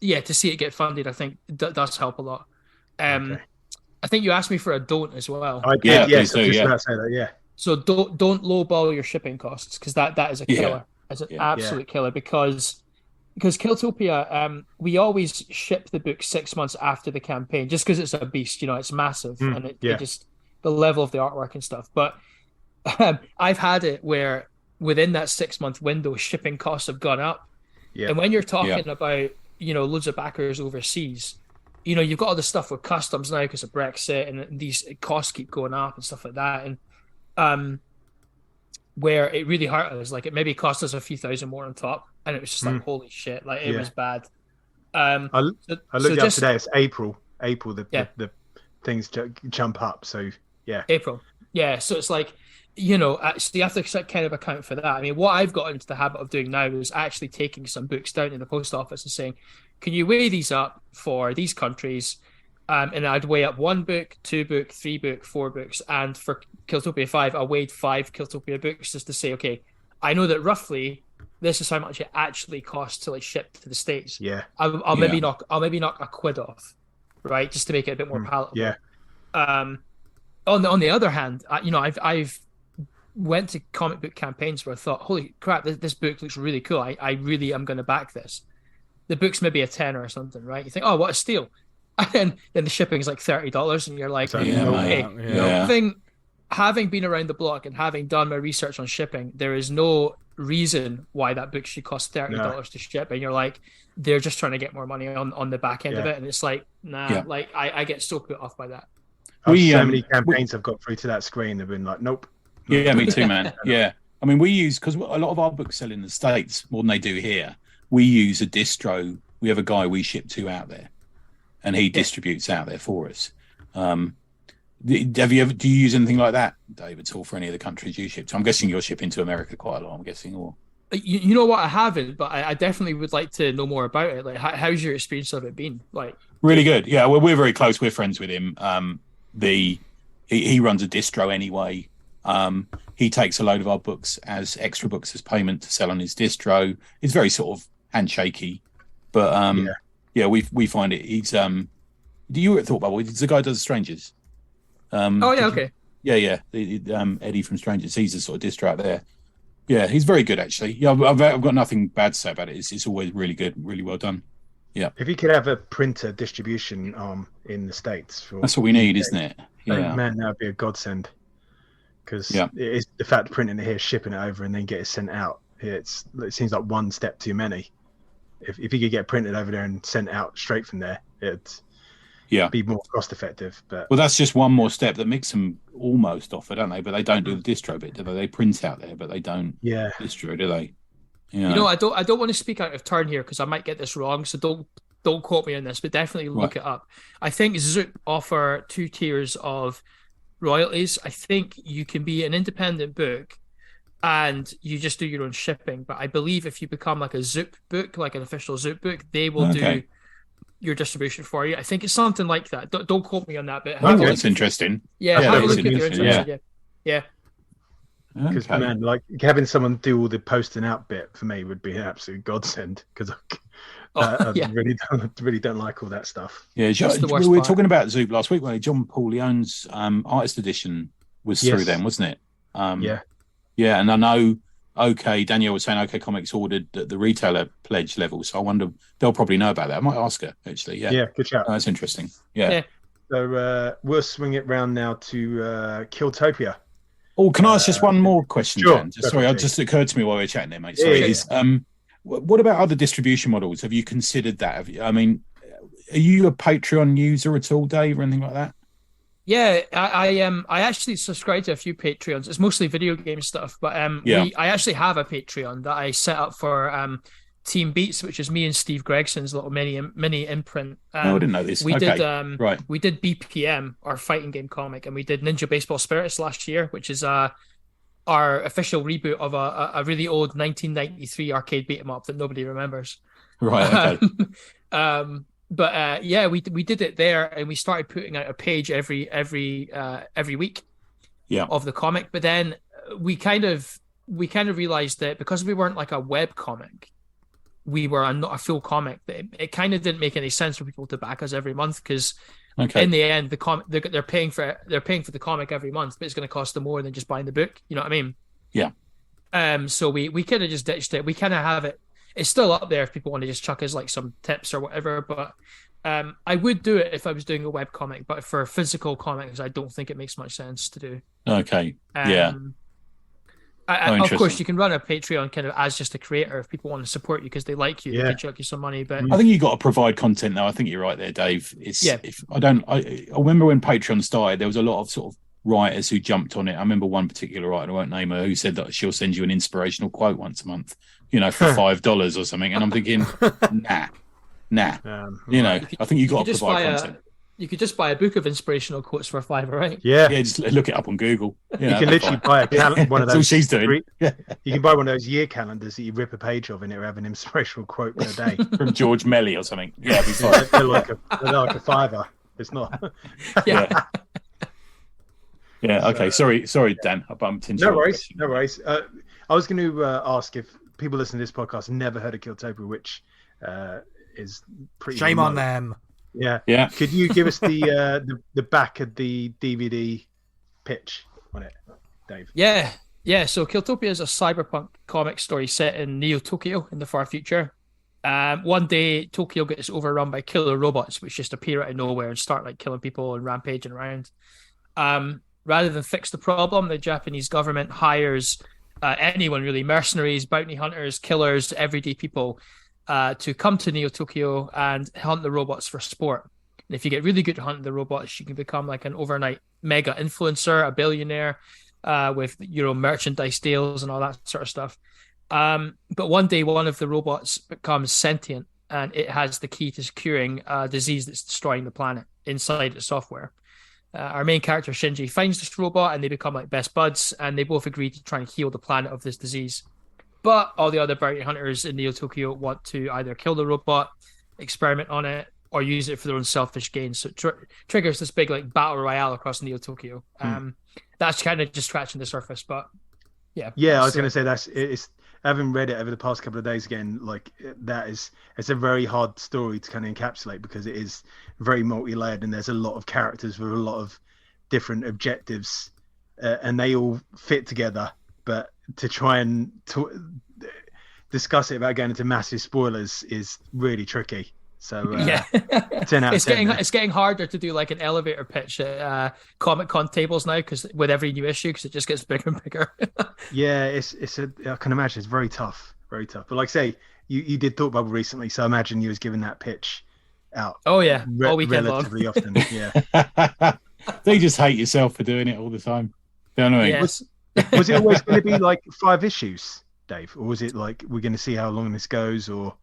to see it get funded, I think does help a lot. I think you asked me for a don't as well. I did, yes. So, So don't lowball your shipping costs, because that is a killer. It's an absolute killer, because Killtopia, we always ship the book 6 months after the campaign, just because it's a beast, you know, it's massive, and it just, the level of the artwork and stuff. But I've had it where within that 6 month window, shipping costs have gone up. And when you're talking about, you know, loads of backers overseas, you know, you've got all this stuff with customs now because of Brexit, and these costs keep going up and stuff like that. And where it really hurt us, like it maybe cost us a few thousand more on top, and it was just like, holy shit, like it was bad. I looked up today, it's April the things jump up, so April, so it's like, you know, so you have to kind of account for that. I mean, what I've got into the habit of doing now is actually taking some books down in the post office and saying, can you weigh these up for these countries? And I'd weigh up 1 book, 2 book, 3 book, 4 books. And for Killtopia 5, I weighed 5 Killtopia books, just to say, okay, I know that roughly this is how much it actually costs to like ship to the States. I'll maybe knock a quid off, right, just to make it a bit more palatable. On the other hand, you know, I've went to comic book campaigns where I thought, holy crap, this book looks really cool. I really am going to back this. The book's maybe a tenner or something, right? You think, oh, what a steal. And then the shipping is like $30 and you're like, having been around the block and having done my research on shipping, there is no reason why that book should cost $30 to ship. And you're like, they're just trying to get more money on the back end of it. And it's like, like I get so put off by that. So many campaigns I've got through to that screen have been like, nope. Yeah, me too, man. Yeah. I mean, we use, because a lot of our books sell in the States more than they do here. We use a distro. We have a guy we ship to out there, and he distributes out there for us. Do you use anything like that, Dave, at all for any of the countries you ship to? I'm guessing you're shipping to America quite a lot, I'm guessing, or... You know what, I haven't, but I definitely would like to know more about it. Like, how's your experience of it been? Like, really good. Yeah, well, we're very close. We're friends with him. He runs a distro anyway. He takes a load of our books as extra books as payment to sell on his distro. It's very sort of handshaky, but we find it. He's do you at Thought Bubble? He's the guy who does Strangers. Okay. Eddie from Strangers. He's a sort of distro out there. Yeah, he's very good actually. Yeah, I've got nothing bad to say about it. It's always really good, really well done. Yeah. If you could have a printer distribution arm in the States, that's what we need, isn't it? Yeah, man, that would be a godsend. Because it is the fact of printing it here, shipping it over, and then get it sent out. It seems like one step too many. If you could get it printed over there and sent out straight from there, it'd be more cost effective. But that's just one more step that makes them almost offer, don't they? But they don't do the distro bit, do they? They print out there, but they don't distro, do they? You know, I don't want to speak out of turn here because I might get this wrong, so don't quote me on this, but definitely look it up. I think Zoop offer 2 tiers of royalties. I think you can be an independent book and you just do your own shipping, but I believe if you become like a Zoop book, like an official Zoop book, they will do your distribution for you. I think it's something like that. Don't quote me on that, but that's interesting. Have a look if you're interested. Yeah. Because man, like having someone do all the posting out bit for me would be an absolute godsend. Because I really don't like all that stuff. Yeah, we were talking about Zoop last week. When John Paul Leone's artist edition was through them, wasn't it? Yeah, and I know. Danielle was saying OK Comics ordered at the retailer pledge level, so I wonder they'll probably know about that. I might ask her actually. Yeah, good shout. That's interesting. Yeah. So we'll swing it round now to Killtopia. Oh, can I ask just one more question, sure, Dan? Sorry, it just occurred to me while we were chatting there, mate. Sorry. What about other distribution models? Have you considered that? Are you a Patreon user at all, Dave, or anything like that? Yeah, I actually subscribe to a few Patreons. It's mostly video game stuff, but I actually have a Patreon that I set up for Team Beats, which is me and Steve Gregson's little mini imprint. I didn't know this. We did BPM, our fighting game comic, and we did Ninja Baseball Spirits last year, which is our official reboot of a really old 1993 arcade beat 'em up that nobody remembers. Right. Okay. We did it there, and we started putting out a page every week of the comic. But then we kind of realized that because we weren't like a web comic, we were not a full comic. It kind of didn't make any sense for people to back us every month because in the end, the comic they're paying for the comic every month, but it's going to cost them more than just buying the book. You know what I mean? Yeah. So we kind of just ditched it. We kind of have it. It's still up there if people want to just chuck us like some tips or whatever. But I would do it if I was doing a web comic. But for physical comics, I don't think it makes much sense to do. Okay. Of course, you can run a Patreon kind of as just a creator if people want to support you because they like you. They can chuck you some money. But I think you got to provide content, though. I think you're right there, Dave. I remember when Patreon started, there was a lot of sort of writers who jumped on it. I remember one particular writer, I won't name her, who said that she'll send you an inspirational quote once a month, for $5 or something. And I'm thinking, nah. I think you got to provide content. You could just buy a book of inspirational quotes for $5, right? Yeah, just look it up on Google. You can literally buy one of those. That's all she's doing. You can buy one of those year calendars that you rip a page of, and it will have an inspirational quote per day from George Melly or something. Yeah, it'd be fine. They're like a $5. It's not. Yeah. Okay. Sorry, Dan. I bumped into. No worries. I was going to ask if people listening to this podcast have never heard of Killtopia, which is pretty. Shame on them. Yeah. Could you give us the back of the DVD pitch on it, Dave? Yeah. Yeah, so Killtopia is a cyberpunk comic story set in Neo Tokyo in the far future. One day, Tokyo gets overrun by killer robots, which just appear out of nowhere and start like killing people and rampaging around. Rather than fix the problem, the Japanese government hires anyone really, mercenaries, bounty hunters, killers, everyday people, to come to Neo Tokyo and hunt the robots for sport. And if you get really good at hunting the robots, you can become like an overnight mega influencer, a billionaire, with merchandise deals and all that sort of stuff. But one day, one of the robots becomes sentient, and it has the key to curing a disease that's destroying the planet inside its software. Our main character Shinji finds this robot, and they become like best buds, and they both agree to try and heal the planet of this disease. But all the other bounty hunters in Neo Tokyo want to either kill the robot, experiment on it, or use it for their own selfish gain. So it triggers this big like battle royale across Neo Tokyo. That's kind of just scratching the surface, but yeah. Yeah, I was going to say it's. Having read it over the past couple of days again, like it's a very hard story to kind of encapsulate because it is very multi-layered and there's a lot of characters with a lot of different objectives, and they all fit together. But to try and discuss it without going into massive spoilers is really tricky. So 10 out of 10. It's getting harder to do like an elevator pitch at Comic-Con tables now because with every new issue, because it just gets bigger and bigger. Yeah, I can imagine it's very tough. But like I say, you did Thought Bubble recently, so I imagine you was giving that pitch out. Oh yeah, all weekend relatively long. often. Yeah. They just hate yourself for doing it all the time. You know what I mean? Yes. Was it always going to be like 5 issues, Dave, or was it like we're going to see how long this goes, or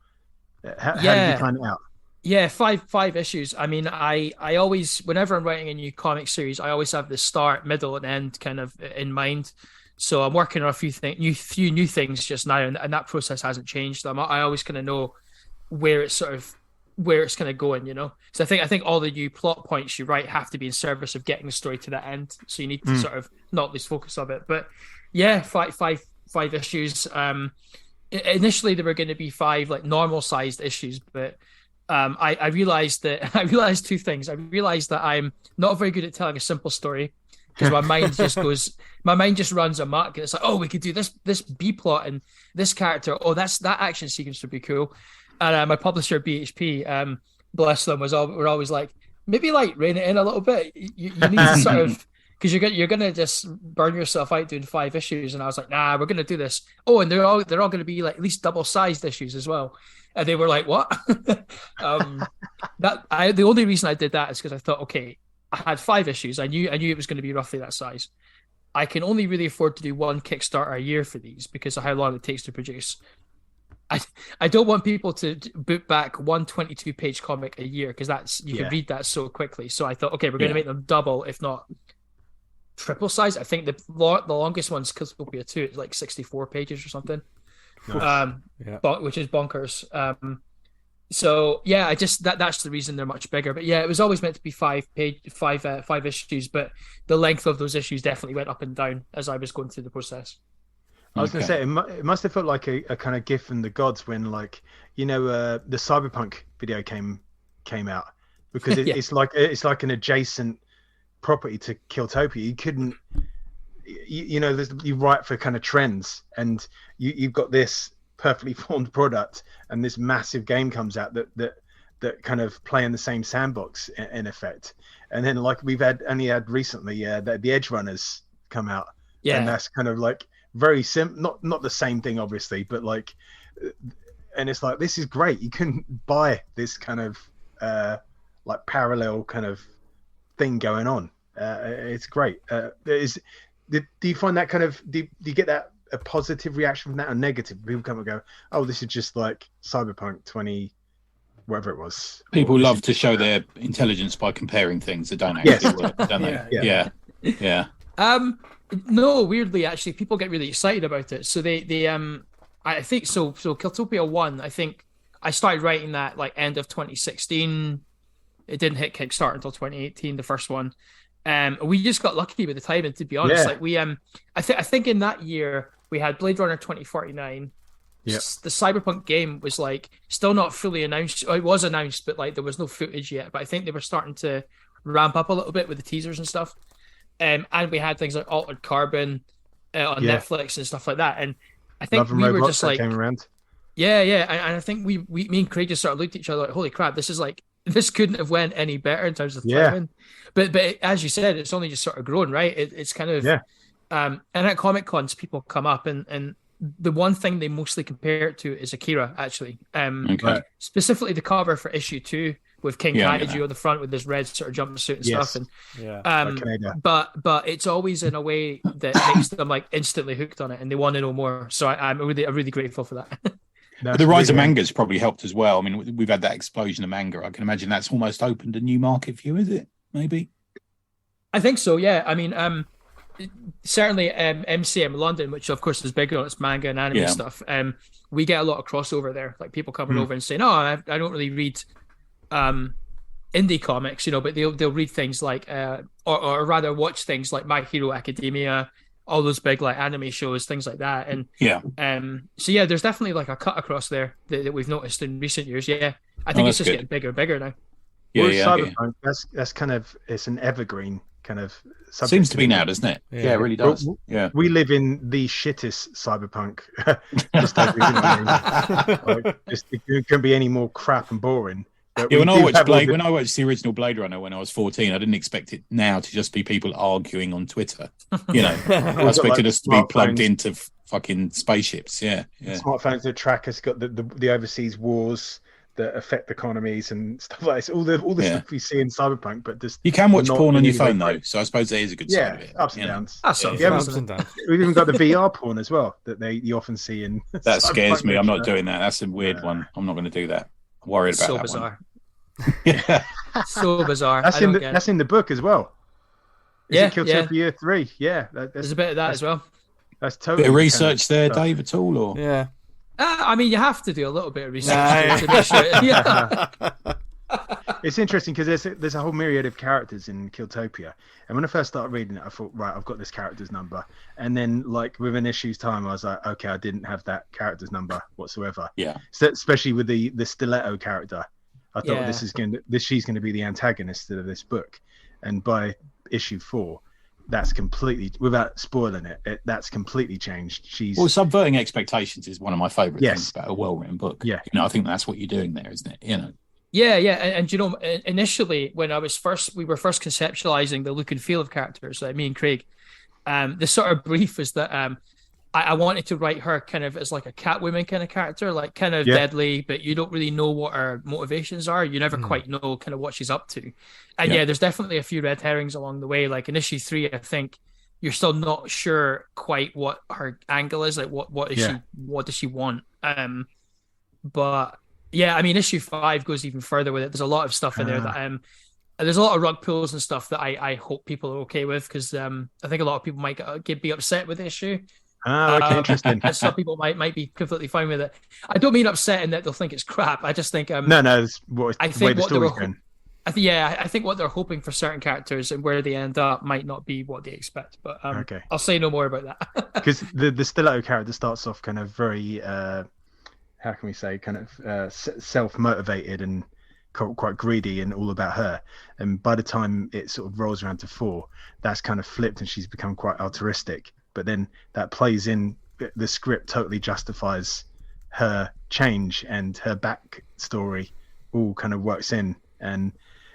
how did you plan it out? Yeah, five issues. I mean, I always, whenever I'm writing a new comic series, I always have the start, middle, and end kind of in mind. So I'm working on a few new things just now, and that process hasn't changed. I always kind of know where it's kind of going, So I think all the new plot points you write have to be in service of getting the story to that end. So you need to sort of not lose focus of it. But yeah, five issues. Initially there were going to be 5 like normal sized issues, but I realized two things. I realized that I'm not very good at telling a simple story because my mind just runs amok. It's like, oh, we could do this B plot and this character. Oh, that action sequence would be cool. And my publisher BHP, bless them, were always like, maybe like rein it in a little bit. You need to sort of, because you're gonna just burn yourself out doing 5 issues. And I was like, nah, we're gonna do this. Oh, and they're all gonna be like at least double sized issues as well. And they were like, what? The only reason I did that is because I thought, okay, I had 5 issues. I knew it was going to be roughly that size. I can only really afford to do one Kickstarter a year for these because of how long it takes to produce. I don't want people to boot back one 22-page comic a year because you can read that so quickly. So I thought, okay, we're going to make them double, if not triple size. I think the longest one's Killtopia 2. It's like 64 pages or something. Nice. Which is bonkers. So yeah, I just that's the reason they're much bigger. But yeah, it was always meant to be 5 issues, but the length of those issues definitely went up and down as I was going through the process. I was going to say it must have felt like a kind of gift from the gods when, like, the Cyberpunk video came out, because it's like an adjacent property to Killtopia. You couldn't. You write for kind of trends, and you've got this perfectly formed product, and this massive game comes out that kind of play in the same sandbox in effect. And then, like, we've only had recently the Edge Runners come out, and that's kind of like very not the same thing obviously, but like, and it's like, this is great. You can buy this kind of like parallel kind of thing going on. It's great. Do you find that kind of, do you get that a positive reaction from that or negative? People come and go, oh, this is just like Cyberpunk 20, whatever it was. People love to show their intelligence by comparing things that don't actually work, don't they? Yeah. No, weirdly, actually, people get really excited about it. So they I think so Killtopia 1, I think I started writing that like end of 2016. It didn't hit Kickstarter until 2018, the first one. We just got lucky with the timing, to be honest. Like we I think in that year we had Blade Runner 2049. The Cyberpunk game was like still not fully announced. It was announced, but like there was no footage yet. But I think they were starting to ramp up a little bit with the teasers and stuff. And we had things like Altered Carbon, on Netflix and stuff like that. And I think Love and we were Robots just that like, came around. yeah, and I think me and Craig just sort of looked at each other like, holy crap, this couldn't have went any better in terms of timing. But as you said, it's only just sort of grown, right? It's kind of and at Comic Cons people come up and the one thing they mostly compare it to is Akira, actually. Specifically the cover for issue 2 with King Kaiju on the front with this red sort of jumpsuit and stuff. And but it's always in a way that makes them like instantly hooked on it and they want to know more. So I'm really grateful for that. The rise of manga's probably helped as well. I mean, we've had that explosion of manga. I can imagine that's almost opened a new market for you, is it? Maybe. I think so. Yeah. I mean, certainly MCM London, which of course is bigger on its manga and anime stuff. We get a lot of crossover there, like people coming over and saying, "Oh, I don't really read indie comics," but they'll read things like, or rather watch things like My Hero Academia, all those big like anime shows, things like that. And so there's definitely like a cut across there that we've noticed in recent years. Yeah, I think it's just getting bigger and bigger now. Cyberpunk, that's kind of, it's an evergreen kind of subject. Seems to be now, doesn't it? Yeah, it really does. We live in the shittest cyberpunk. Just like, it couldn't be any more crap and boring. When I watched the original Blade Runner when I was 14, I didn't expect it now to just be people arguing on Twitter. I expected us to be plugged into fucking spaceships. Smartphones that track us, got the overseas wars that affect economies and stuff like this. All the stuff we see in Cyberpunk, but just you can watch porn on your phone though, so I suppose there is a good side of it. Ups and downs. Ups and downs. We've even got the VR porn as well that you often see in. That scares me. I'm not doing that. That's a weird one. I'm not going to do that. I'm worried about that bizarre. One. So bizarre. That's in the book as well. Is it Killtopia 3? Yeah, there's a bit of that as well. That's totally bit of research there, Dave, at all, or I mean, you have to do a little bit of research to make sure. It's interesting because there's a whole myriad of characters in Killtopia, and when I first started reading it, I thought, right, I've got this character's number, and then like within issue's time, I was like, okay, I didn't have that character's number whatsoever. Yeah. So, especially with the stiletto character, I thought she's going to be the antagonist of this book, and by issue 4. That's completely, without spoiling it, that's completely changed. Subverting expectations is one of my favorite things about a well-written book. Yeah, I think that's what you're doing there, isn't it? Yeah, and initially when we were first conceptualizing the look and feel of characters, like me and Craig, the sort of brief was that I wanted to write her kind of as like a Catwoman kind of character, like kind of deadly, but you don't really know what her motivations are. You never quite know kind of what she's up to. And there's definitely a few red herrings along the way. Like in issue 3, I think you're still not sure quite what her angle is. Like what does she want? But yeah, I mean, issue 5 goes even further with it. There's a lot of stuff in there that there's a lot of rug pulls and stuff that I hope people are okay with, because I think a lot of people might be upset with the issue. Okay, interesting. And some people might be completely fine with it. I don't mean upset in that they'll think it's crap. I just think I think what they're hoping for certain characters and where they end up might not be what they expect. But I'll say no more about that. Because the stiletto character starts off kind of very how can we say, kind of self-motivated and quite greedy and all about her. And by the time it sort of rolls around to 4, that's kind of flipped and she's become quite altruistic. But then that plays in, the script totally justifies her change, and her backstory all kind of works in. And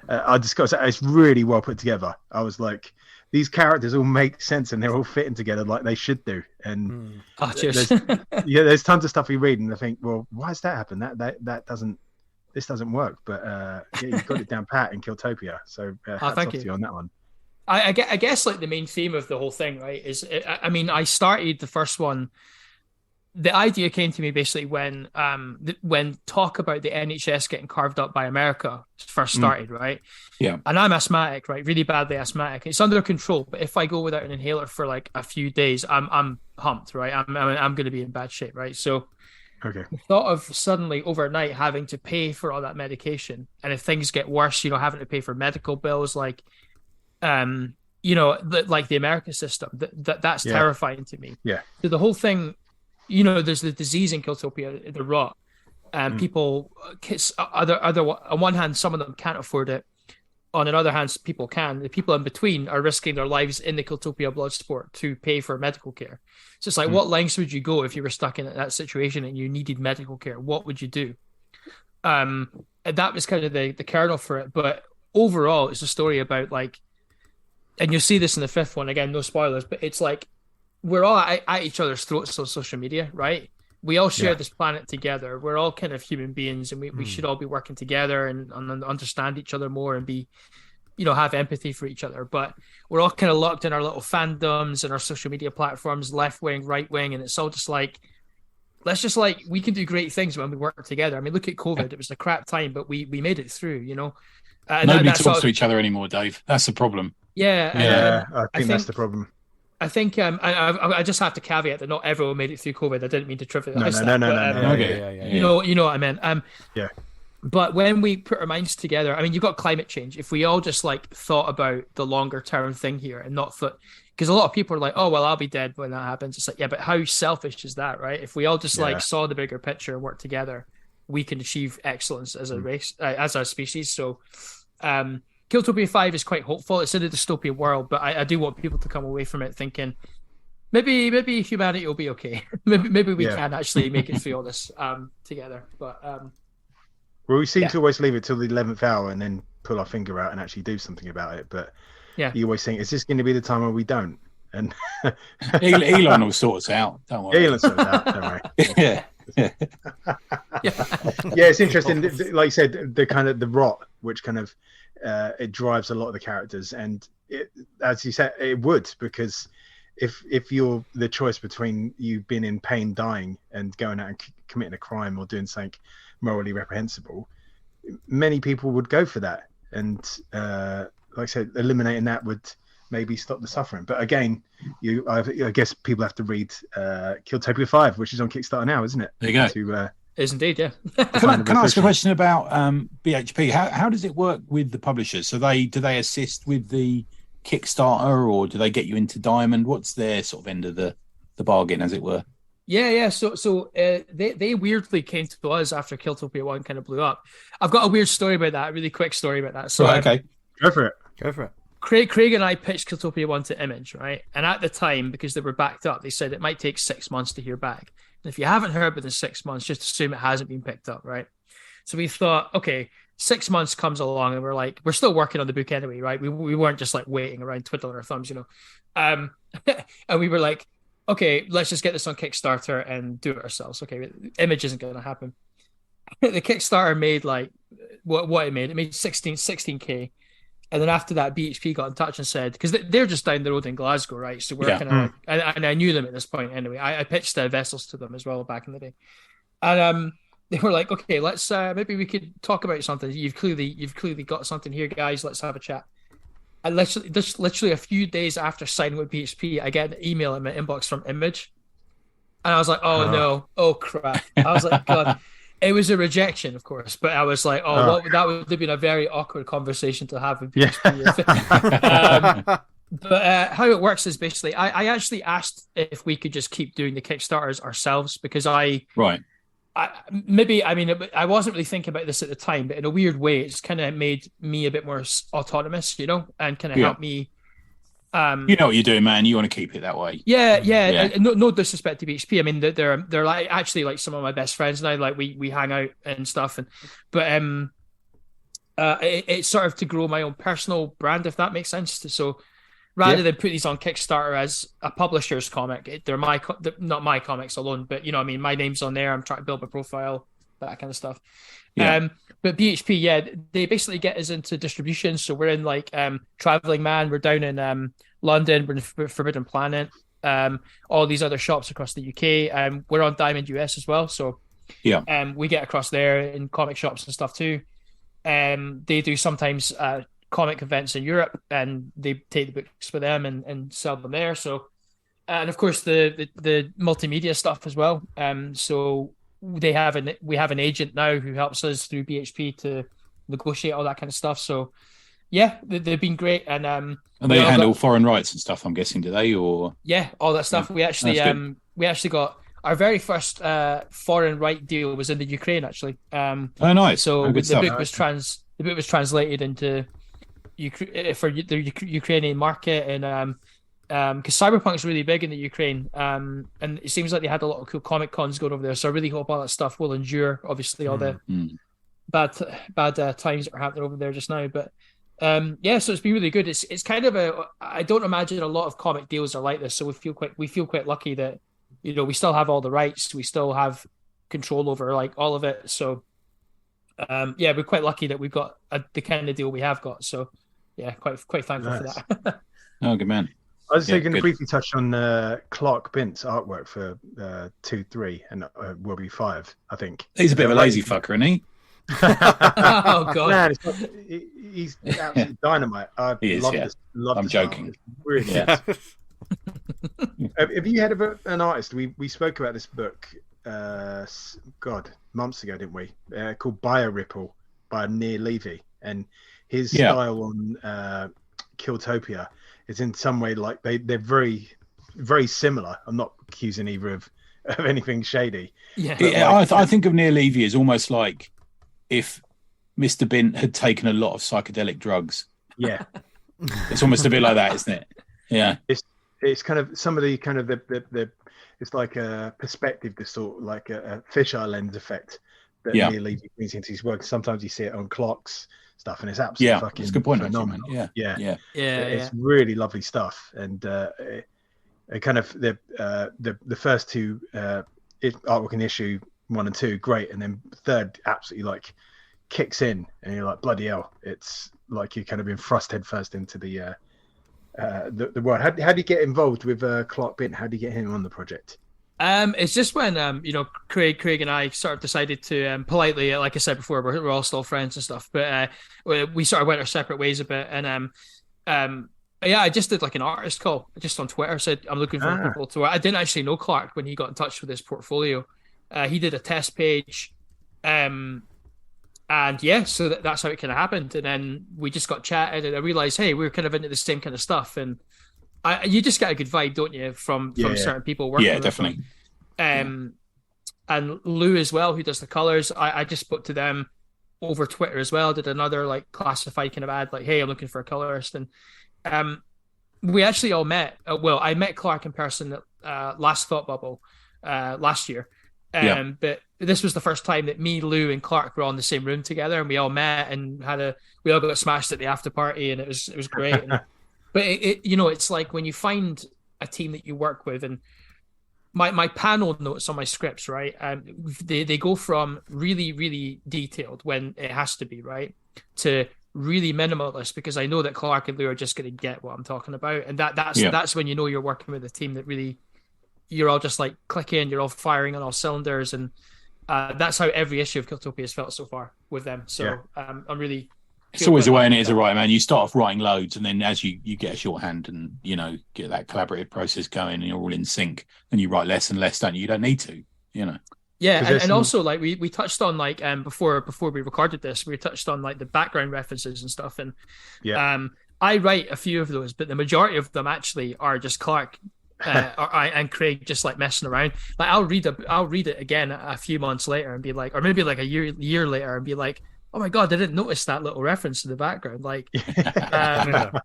I discussed that it's really well put together. I was like, these characters all make sense and they're all fitting together like they should do. And there's tons of stuff we read and I think, well, why does that happen? This doesn't work. But you've got it down pat in Killtopia. So hats off to you on that one. I guess like the main theme of the whole thing, right, is I started the first one. The idea came to me basically when talk about the NHS getting carved up by America first started, right? Yeah. And I'm asthmatic, right? Really badly asthmatic. It's under control, but if I go without an inhaler for like a few days, I'm pumped, right? I'm going to be in bad shape, right? So the thought of suddenly overnight having to pay for all that medication, and if things get worse, having to pay for medical bills, like like the American system, that's terrifying to me. Yeah. So the whole thing, there's the disease in Killtopia, the rot. People, on one hand, some of them can't afford it. on the other hand, people can. The people in between are risking their lives in the Killtopia blood sport to pay for medical care. So it's like, what lengths would you go if you were stuck in that situation and you needed medical care? What would you do? And that was kind of the kernel for it. But overall, it's a story about like, and you'll see this in the fifth one, again, no spoilers, but it's like, we're all at each other's throats on social media, right? We all share this planet together. We're all kind of human beings, and we should all be working together and understand each other more and be, have empathy for each other. But we're all kind of locked in our little fandoms and our social media platforms, left wing, right wing, and it's all just like, we can do great things when we work together. I mean, look at COVID. It was a crap time, but we made it through, Nobody talks to each other anymore, Dave. That's the problem. Yeah. I think that's the problem. I think I just have to caveat that not everyone made it through COVID. I didn't mean to trivialize that. No. Okay. You know what I meant. Yeah. But when we put our minds together, I mean, you've got climate change. If we all just like thought about the longer term thing here and not thought, because a lot of people are like, oh, well, I'll be dead when that happens. It's like, yeah, but how selfish is that, right? If we all just like saw the bigger picture and worked together, we can achieve excellence as a race, as a species. So, Killtopia 5 is quite hopeful. It's in a dystopian world, but I do want people to come away from it thinking maybe humanity will be okay. maybe we can actually make it through all this together. But well, we seem to always leave it till the 11th hour and then pull our finger out and actually do something about it. But you always think, is this going to be the time where we don't? And Elon will sort us out. Don't worry. Elon sorts out. Don't worry. Yeah. It's interesting. Like you said, the kind of the rot, which kind of it drives a lot of the characters, and as you said, it would, because if you're the choice between you being in pain, dying, and going out and committing a crime or doing something morally reprehensible, many people would go for that. And like I said, eliminating that would maybe stop the suffering. But again, I guess people have to read Killtopia 5, which is on Kickstarter now, isn't it? There you go. Is indeed, yeah. Can I ask a question about BHP? How does it work with the publishers? So do they assist with the Kickstarter, or do they get you into Diamond? What's their sort of end of the bargain, as it were? Yeah. So they weirdly came to us after Killtopia 1 kind of blew up. I've got a weird story about that, a really quick story about that. So okay, go for it. Craig and I pitched Killtopia 1 to Image, right? And at the time, because they were backed up, they said it might take 6 months to hear back. And if you haven't heard within 6 months, just assume it hasn't been picked up, right? So we thought, okay, 6 months comes along and we're like, we're still working on the book anyway, right? We weren't just like waiting around twiddling our thumbs, And we were like, okay, let's just get this on Kickstarter and do it ourselves. Okay, Image isn't going to happen. The Kickstarter made like what it made. It made 16K. And then after that, BHP got in touch and said, because they're just down the road in Glasgow, right? So we're kind of like, and I knew them at this point anyway. I pitched vessels to them as well back in the day. And they were like, okay, let's maybe we could talk about something. You've clearly got something here, guys. Let's have a chat. And literally a few days after signing with BHP, I get an email in my inbox from Image. And I was like, oh no, oh crap. I was like, God. It was a rejection, of course, but I was like, that would have been a very awkward conversation to have with BHP. But how it works is basically, I actually asked if we could just keep doing the Kickstarters ourselves, because I wasn't really thinking about this at the time, but in a weird way, it's kind of made me a bit more autonomous, and kind of helped me. You know what you're doing, man. You want to keep it that way. Yeah. No disrespect to BHP. I mean, they're like actually like some of my best friends now. Like we hang out and stuff, but it's sort of to grow my own personal brand, if that makes sense. So rather than put these on Kickstarter as a publisher's comic, they're not my comics alone, but my name's on there. I'm trying to build my profile, that kind of stuff. Yeah. But BHP, they basically get us into distribution. So we're in like Traveling Man, we're down in London, we're in Forbidden Planet, all these other shops across the UK. We're on Diamond US as well. So we get across there in comic shops and stuff too. They do sometimes comic events in Europe, and they take the books for them and sell them there. So, and of course the multimedia stuff as well. So we have an agent now who helps us through BHP to negotiate all that kind of stuff. So they've been great, and they handle foreign rights and stuff, I'm guessing, do they? Or all that stuff. We actually got our very first foreign right deal was in the Ukraine, actually. Oh, nice. So the book was translated into for the Ukrainian market, and because Cyberpunk's really big in the Ukraine, and it seems like they had a lot of cool comic cons going over there. So I really hope all that stuff will endure. Obviously, all the bad times that are happening over there just now, but yeah, so it's been really good. It's kind of I don't imagine a lot of comic deals are like this, so we feel quite lucky that we still have all the rights, we still have control over like all of it. So yeah, we're quite lucky that we've got the kind of deal we have got. So yeah, quite thankful for that. Oh, good man. I was going to briefly touch on Clark Bint's artwork for 2-3 and will be 5, I think. He's a bit of a lazy fucker, isn't he? Oh god, man, he's absolutely dynamite. He is, yeah. I'm joking. Really yeah. Have you heard of an artist? We spoke about this book, months ago, didn't we? Called Bioripple by Near Levy, and his style on Killtopia is in some way like they're very, very similar. I'm not accusing either of anything shady. Yeah, I think of Near Levy as almost like if Mr. Bint had taken a lot of psychedelic drugs. Yeah. It's almost a bit like that, isn't it? Yeah. It's kind of some of the kind of the it's like a perspective distort, like a fisheye lens effect that Near Levy brings into his work. Sometimes you see it on Clark's stuff, and it's absolutely fucking it's a good point, phenomenal. Man. Yeah. It's really lovely stuff, and it kind of the first two artwork in issue 1 and 2, great, and then third absolutely like kicks in, and you're like, bloody hell! It's like you're kind of being thrust head first into the world. How do you get involved with Clark Bint? How do you get him on the project? It's just when Craig and I sort of decided to politely, like I said before, we're all still friends and stuff, but we sort of went our separate ways a bit, and I just did like an artist call just on Twitter, said I'm looking for people to. I didn't actually know Clark when he got in touch with his portfolio. He did a test page, and so that's how it kind of happened. And then we just got chatted, and I realized, hey, we're kind of into the same kind of stuff, and you just get a good vibe, don't you, from certain people working with definitely. Them. And Lou as well, who does the colors. I just spoke to them over Twitter as well. Did another like classified kind of ad, like, hey, I'm looking for a colorist, and we actually all met. I met Clark in person at last Thought Bubble last year. But this was the first time that me, Lou, and Clark were all in the same room together, and we all met and we all got smashed at the after party, and it was great. But it's like when you find a team that you work with, and my panel notes on my scripts, right? They go from really, really detailed when it has to be, right, to really minimalist, because I know that Clark and Lou are just going to get what I'm talking about, and that's when you know you're working with a team that really. You're all just like clicking, you're all firing on all cylinders, and that's how every issue of Killtopia has felt so far with them. So I'm really. It's always the way, and it is right, man. You start off writing loads, and then as you get a shorthand and get that collaborative process going, and you're all in sync, then you write less and less, don't you? You don't need to, Yeah, and also like we touched on like before we recorded this, we touched on like the background references and stuff, and I write a few of those, but the majority of them actually are just Clark. And Craig just like messing around. Like I'll read it again a few months later and be like, or maybe like a year later and be like, oh my god, I didn't notice that little reference in the background. Like that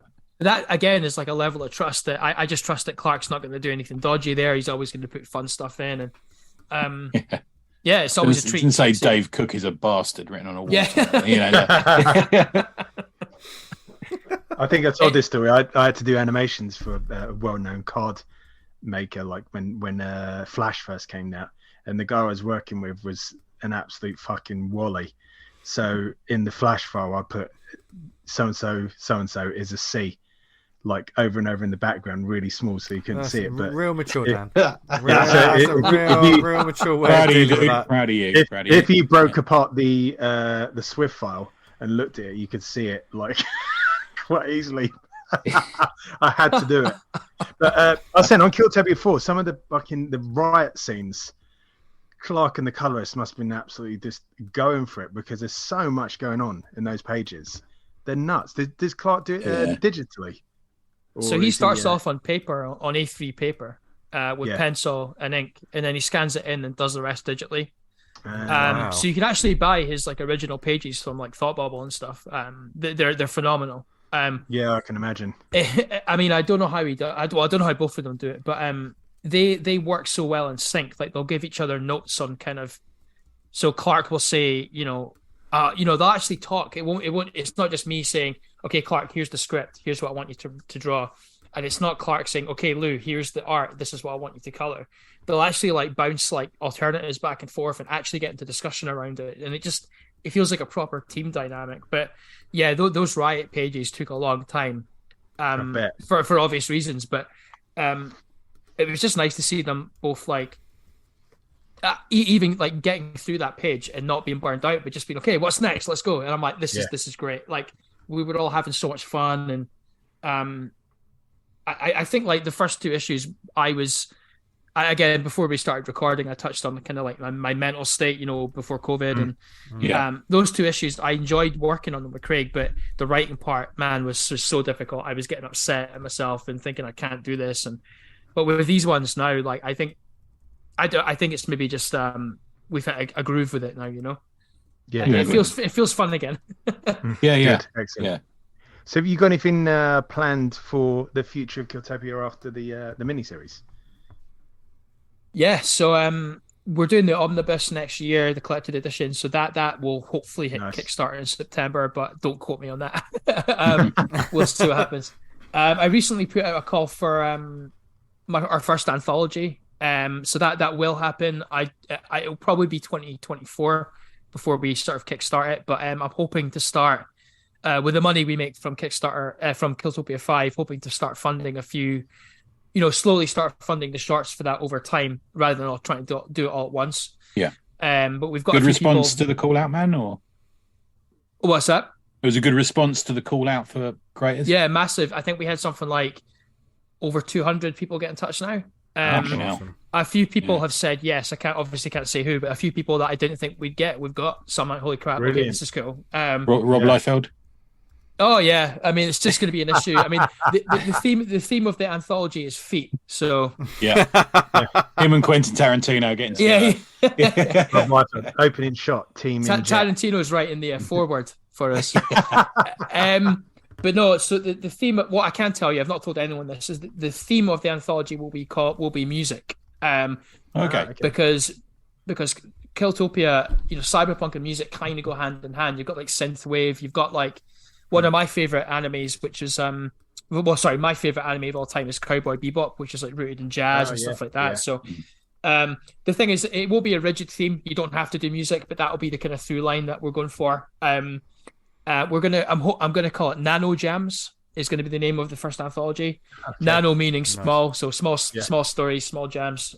again is like a level of trust that I just trust that Clark's not going to do anything dodgy there. He's always going to put fun stuff in, and it's always a treat. Didn't say Dave Cook is a bastard written on a wall. I think I told this story. I had to do animations for a well-known card maker, like when Flash first came out, and the guy I was working with was an absolute fucking wally. So in the Flash file, I put so and so is a C, like over and over in the background, really small, so you couldn't see it. But real mature, Dan. Real mature way. Proud of you. If you broke apart the Swift file and looked at it, you could see it like quite easily. I had to do it. But I was saying on Killtopia 4, some of the riot scenes, Clark and the colorist must have been absolutely just going for it, because there's so much going on in those pages. They're nuts. Does Clark do it digitally? So he starts off on paper, on A3 paper, with pencil and ink, and then he scans it in and does the rest digitally. Wow. So you can actually buy his like original pages from like Thought Bubble and stuff. They're phenomenal. Yeah, I can imagine. I mean, I don't know how he does. I don't know how both of them do it, but they work so well in sync. Like they'll give each other notes on kind of. So Clark will say, they'll actually talk. It won't. It's not just me saying, okay, Clark, here's the script. Here's what I want you to draw. And it's not Clark saying, okay, Lou, here's the art. This is what I want you to color. They'll actually like bounce like alternatives back and forth and actually get into discussion around it. And it feels like a proper team dynamic. But yeah, those Riot pages took a long time for obvious reasons. But it was just nice to see them both like even like getting through that page and not being burned out, but just being, okay, what's next? Let's go. And I'm like, this is great. Like we were all having so much fun. And I think like the first two issues again, before we started recording, I touched on kind of like my mental state, before COVID. And those two issues, I enjoyed working on them with Craig, but the writing part, man, was just so difficult. I was getting upset at myself and thinking I can't do this. But with these ones now, like I think it's maybe just we've hit a groove with it now, Yeah, it feels fun again. Yeah. Good. Excellent. Yeah. So have you got anything planned for the future of Killtopia after the miniseries? Yeah, so we're doing the omnibus next year, the collected edition. So that will hopefully hit Kickstarter in September, but don't quote me on that. We'll see what happens. I recently put out a call for our first anthology. So that will happen. It'll probably be 2024 before we sort of kickstart it. But I'm hoping to start with the money we make from Kickstarter from Killtopia 5, hoping to start funding a few. Slowly start funding the shorts for that over time, rather than all trying to do it all at once. Yeah. But we've got good response to the call out, man. Or what's that? It was a good response to the call out for creators. Yeah, massive. I think we had something like over 200 people get in touch now. Awesome. A few people have said yes. I can't say who, but a few people that I didn't think we'd get, we've got. So I'm like, holy crap! Brilliant. Okay, this is cool. Rob Liefeld. Oh yeah, I mean it's just going to be an issue. I mean the theme of the anthology is feet. So yeah, him and Quentin Tarantino getting together. Rob Liefeld, opening shot team. Tarantino's writing the foreword for us. But no, so the theme. What I can tell you, I've not told anyone this, is the theme of the anthology will be music. Okay. Because Killtopia, cyberpunk and music kind of go hand in hand. You've got like synthwave. You've got like one of my favorite animes, which is my favorite anime of all time is Cowboy Bebop, which is like rooted in jazz and stuff like that. Yeah. So the thing is, it will be a rigid theme. You don't have to do music, but that'll be the kind of through line that we're going for. I'm gonna call it Nano Jams. Is going to be the name of the first anthology. Okay. Nano meaning small, so small stories, small jams.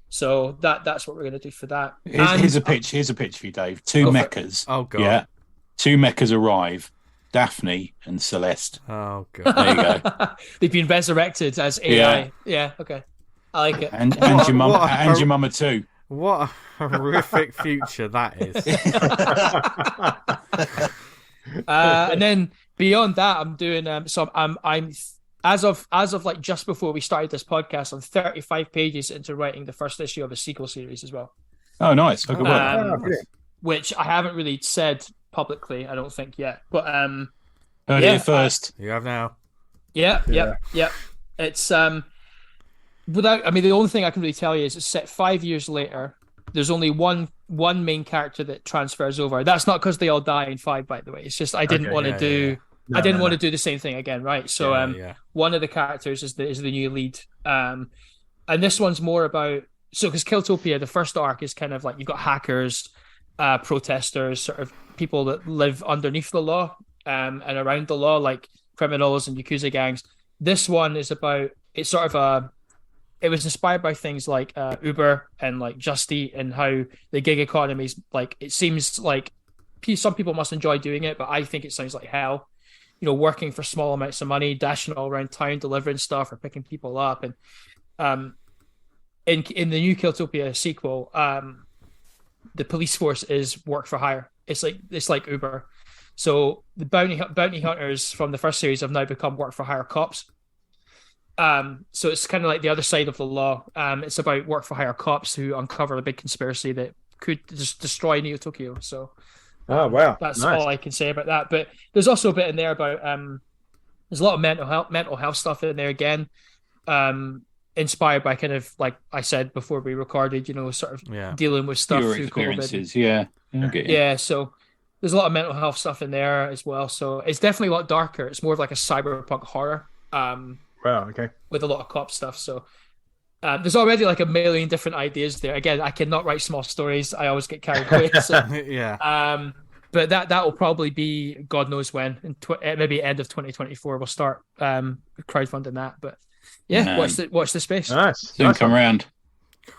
So that's what we're going to do for that. Here's a pitch for you, Dave. Two mechas. Oh god. Yeah. Two mechas arrive. Daphne and Celeste. Oh god. There you go. They've been resurrected as AI. Yeah. Okay. I like it. And your mum and your mama too. What a horrific future that is. And then beyond that, I'm doing I'm as of like just before we started this podcast, I'm 35 pages into writing the first issue of a sequel series as well. Oh, nice. Good work. Which I haven't really said publicly, I don't think yet. But heard it first. You have now. Yeah. It's the only thing I can really tell you is it's set 5 years later. There's only one main character that transfers over. That's not because they all die in 5, by the way. It's just I didn't want to do. I didn't want to do the same thing again, right? So one of the characters is the new lead, and this one's more about because Killtopia, the first arc is kind of like you've got hackers, protesters, sort of people that live underneath the law and around the law, like criminals and Yakuza gangs. This one is about it was inspired by things like Uber and like Just Eat and how the gig economies, like it seems like some people must enjoy doing it, but I think it sounds like hell. Working for small amounts of money, dashing all around town, delivering stuff or picking people up. And in the new Killtopia sequel, the police force is work for hire. It's like Uber. So the bounty hunters from the first series have now become work for hire cops. So it's kind of like the other side of the law. It's about work for hire cops who uncover a big conspiracy that could just destroy Neo Tokyo. So Oh wow, That's nice. all I can say about that. But there's also a bit in there about there's a lot of mental health stuff in there again. Inspired by kind of like I said before we recorded, sort of dealing with stuff Your through experiences, COVID. Okay. Yeah, so there's a lot of mental health stuff in there as well. So it's definitely a lot darker. It's more of like a cyberpunk horror. Wow, okay. With a lot of cop stuff. So there's already like a million different ideas there. Again, I cannot write small stories. I always get carried away. So, yeah. But that will probably be God knows when, maybe end of 2024. We'll start crowdfunding that. But yeah, watch the space. Nice. Soon come around.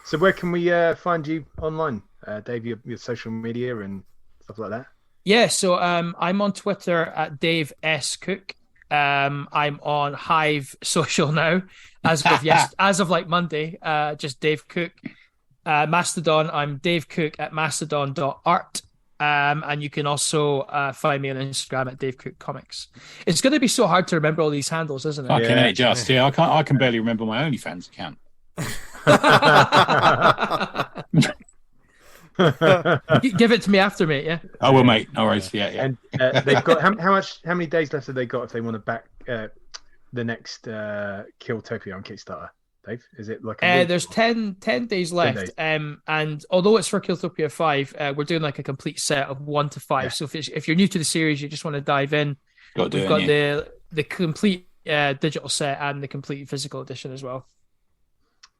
So where can we find you online, Dave? Your social media and stuff like that. Yeah, so I'm on Twitter at Dave S Cook. I'm on Hive Social now, as of like Monday. Just Dave Cook. Mastodon, I'm Dave Cook at mastodon.art. And you can also find me on Instagram at Dave Cook Comics. It's going to be so hard to remember all these handles, isn't it? I can barely remember my OnlyFans account. Give it to me after, mate. Yeah. Oh well, mate. No worries. Yeah. And they've got how many days left have they got if they want to back the next Killtopia on Kickstarter? Dave, is it like there's 10 days left, 10 days. And although it's for Killtopia 5, we're doing like a complete set of 1 to 5. So if you're new to the series, you just want to dive in, we've got the complete digital set and the complete physical edition as well.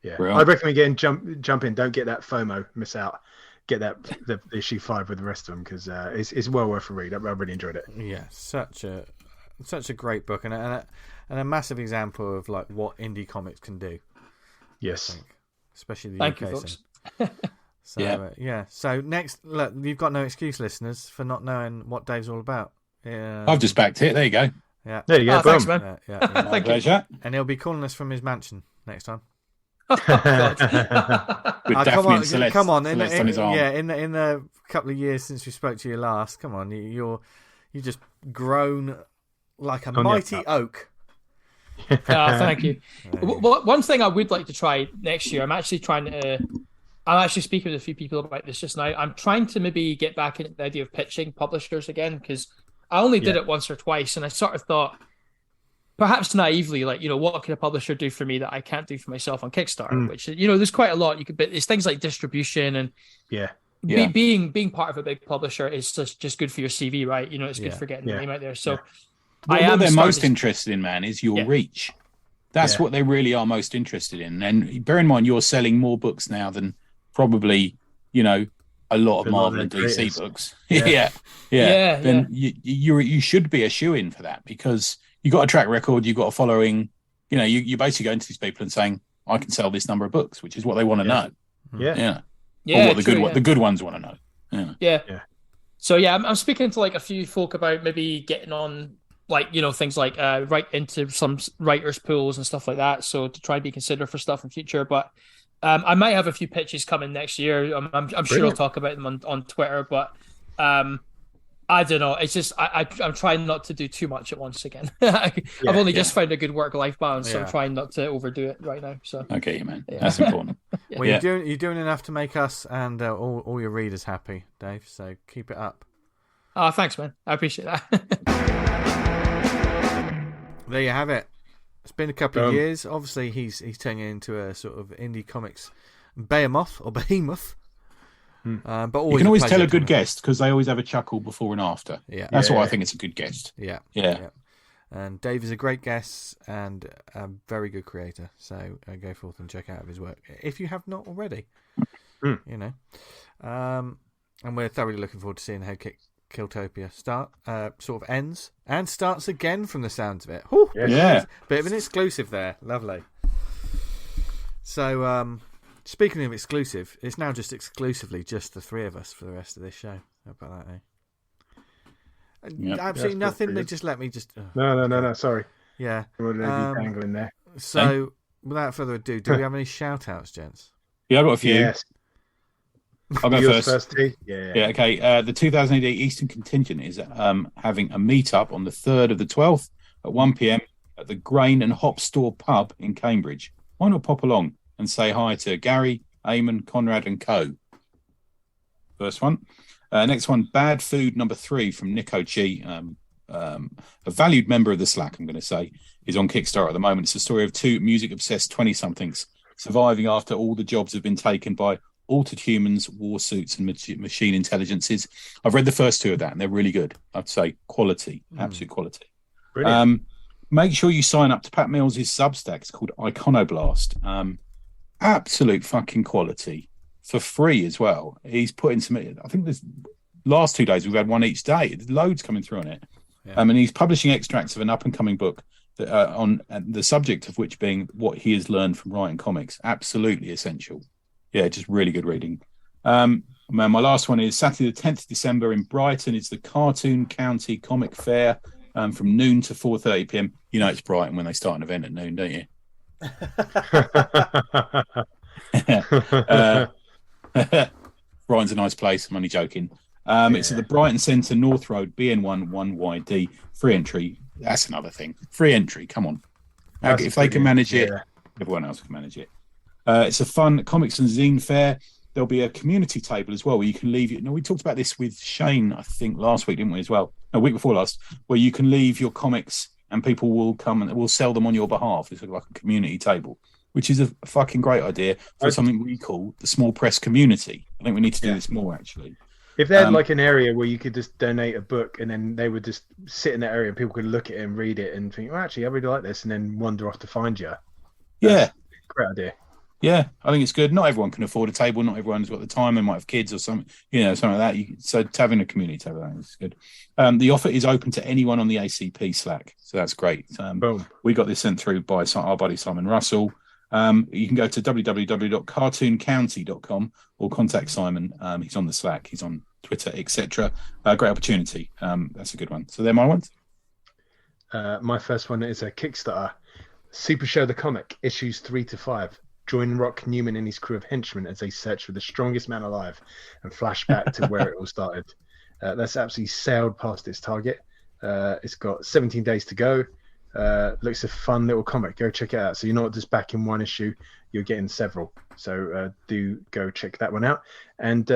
Yeah, I recommend jump in. Don't get that FOMO, miss out. Get the issue 5 with the rest of them because it's well worth a read. I really enjoyed it. Yeah, such a great book and a massive example of like what indie comics can do. Yes, especially the UK scene. So So next, look, you've got no excuse, listeners, for not knowing what Dave's all about. Yeah, I've just backed it. There you go. Yeah, there you go. Thanks, man. Thank pleasure. And he'll be calling us from his mansion next time. With Daphne and Celeste, come on! In his arm. In the couple of years since we spoke to you last, come on! You've just grown like a mighty oak. Thank you. One thing I would like to try next year, I'm actually speaking with a few people about this just now. I'm trying to maybe get back into the idea of pitching publishers again because I only did it once or twice, and I sort of thought, perhaps naively, like, what can a publisher do for me that I can't do for myself on Kickstarter? Which, there's quite a lot you could. But it's things like distribution and being part of a big publisher is just good for your CV, right? It's good for getting your name out there. So. What they're most interested in, man, is your reach. That's what they really are most interested in. And bear in mind, you're selling more books now than probably, a lot of Marvel and DC books. Then you should be a shoo-in for that because you got a track record, you got a following. You basically go into these people and saying, I can sell this number of books, which is what they want to know. Or what the good ones want to know. Yeah. So I'm speaking to like a few folk about maybe getting on like things like right into some writers pools and stuff like that, so to try and be considered for stuff in future. But I might have a few pitches coming next year. I'm sure I'll talk about them on Twitter, but I don't know, it's just I'm trying not to do too much at once again. I've only just found a good work-life balance, so I'm trying not to overdo it right now. So okay, man, that's important. Well, you're doing enough to make us and all your readers happy, Dave, so keep it up. Oh, thanks, man, I appreciate that. There you have it. It's been a couple of years. Obviously, he's turning into a sort of indie comics behemoth. But always you can always tell a good guest because they always have a chuckle before and after. Yeah, that's why I think it's a good guest. Yeah. And Dave is a great guest and a very good creator. So go forth and check out his work if you have not already. And we're thoroughly looking forward to seeing how Killtopia sort of ends and starts again from the sounds of it. Whew, bit of an exclusive there. Lovely. So speaking of exclusive, it's now just exclusively just the three of us for the rest of this show. How about that, Absolutely nothing. They just let me just no sorry. Yeah, angle in there. So without further ado, do we have any shout outs, gents? Yeah, I've got a few. Yes. I'll go first. Yeah, okay. The 2008 Eastern Contingent is having a meetup on the 3rd of the 12th at 1 p.m. at the Grain and Hop Store pub in Cambridge. Why not pop along and say hi to Gary, Eamon, Conrad and Co. First one. Next one, Bad Food number 3 from Nico G. A valued member of the Slack, I'm going to say, is on Kickstarter at the moment. It's a story of 2 music-obsessed 20-somethings surviving after all the jobs have been taken by altered humans, war suits, and machine intelligences. I've read the first 2 of that, and they're really good. I'd say quality, absolute quality. Brilliant. Make sure you sign up to Pat Mills' Substack. It's called Iconoblast. Absolute fucking quality for free as well. He's put in some, I think this last 2 days we've had one each day. There's loads coming through on it. Yeah. And he's publishing extracts of an up-and-coming book that, on the subject of which being what he has learned from writing comics. Absolutely essential. Yeah, just really good reading. My last one is Saturday the 10th of December in Brighton. It's the Cartoon County Comic Fair from noon to 4:30 p.m. You know it's Brighton when they start an event at noon, don't you? Brighton's a nice place. I'm only joking. It's at the Brighton Centre, North Road, BN1 1YD. Free entry. That's another thing. Free entry. Come on. If they can manage it, everyone else can manage it. It's a fun comics and zine fair. There'll be a community table as well where you can leave it. No, we talked about this with Shane, I think, last week, didn't we, as well? No, week before last, where you can leave your comics and people will come and will sell them on your behalf. It's like a community table, which is a fucking great idea for something we call the small press community. I think we need to do this more, actually. If they had like an area where you could just donate a book and then they would just sit in that area and people could look at it and read it and think, oh, actually, I really like this, and then wander off to find you. That's a great idea. Yeah, I think it's good. Not everyone can afford a table. Not everyone's got the time. They might have kids or something, something like that. So having a community table is good. The offer is open to anyone on the ACP Slack. So that's great. Boom. We got this sent through by our buddy Simon Russell. You can go to www.cartooncounty.com or contact Simon. He's on the Slack. He's on Twitter, etc. Great opportunity. That's a good one. So they're my ones. My first one is a Kickstarter. Supershow the Comic, issues 3 to 5. Join Rock Newman and his crew of henchmen as they search for the strongest man alive and flash back to where it all started. That's absolutely sailed past its target. It's got 17 days to go. Looks a fun little comic. Go check it out. So you're not just back in one issue, you're getting several. So do go check that one out. And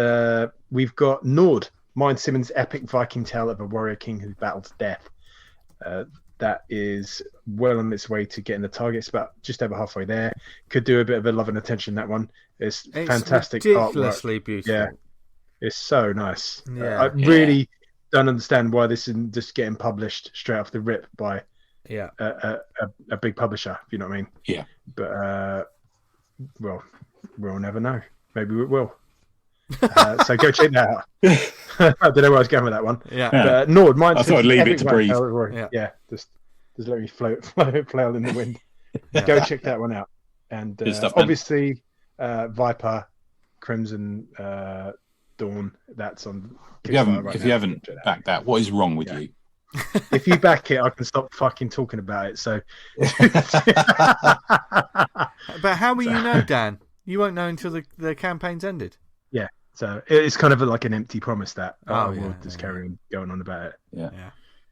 we've got Nord, Mind Simmons' epic Viking tale of a warrior king who battles death. That is well on its way to getting the target. It's about just over halfway there. Could do a bit of a love and attention, that one. It's fantastic ridiculously artwork. Beautiful. Yeah, it's so nice. Yeah, I really don't understand why this isn't just getting published straight off the rip by a big publisher, if you know what I mean. Yeah. But, well, we'll never know. Maybe we will. So go check that out. I don't know where I was going with that one. Yeah. But Nord, mine. I thought I'd leave it to breathe. Just let me flail in the wind. Go check that one out. And stuff, obviously, Vyper, Crimson Dawn. That's on. If you haven't backed that, what is wrong with you? If you back it, I can stop fucking talking about it. So. But how will you know, Dan? You won't know until the campaign's ended. Yeah. So it's kind of like an empty promise that we'll just carry on going on about it. Yeah.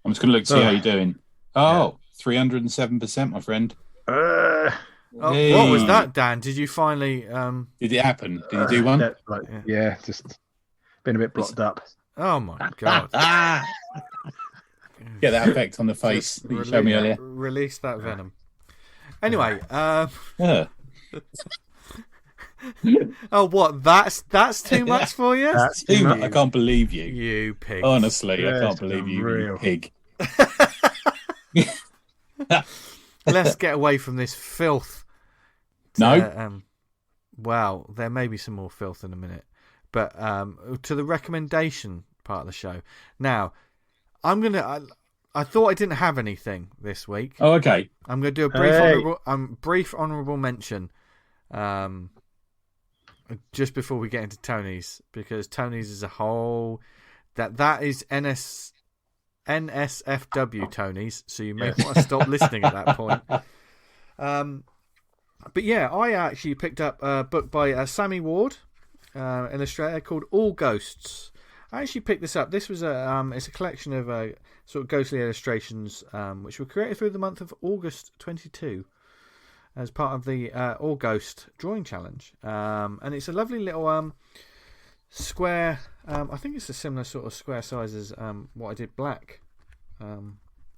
I'm just going to look to see how you're doing. 307%, my friend. What was that, Dan? Did you finally? Did it happen? Did you do one? Just been a bit blocked up. Oh my god! Get that effect on the face that you showed me earlier. Release that venom. Anyway. Oh, what? That's too much for you? That's too much. I can't believe you. You pig. Honestly, I can't believe you pig. Let's get away from this filth. Well, there may be some more filth in a minute. But to the recommendation part of the show. Now, I thought I didn't have anything this week. Oh, okay. I'm going to do a brief honourable mention just before we get into Tony's, because Tony's is a whole... That is NSFW Tony's, so you may want to stop listening at that point. But yeah, I actually picked up a book by Sammy Ward, illustrator, called All Ghosts. I actually picked this up. This was it's a collection of sort of ghostly illustrations which were created through the month of August 22 as part of the All Ghost drawing challenge. And it's a lovely little square. I think it's a similar sort of square size as what I did black.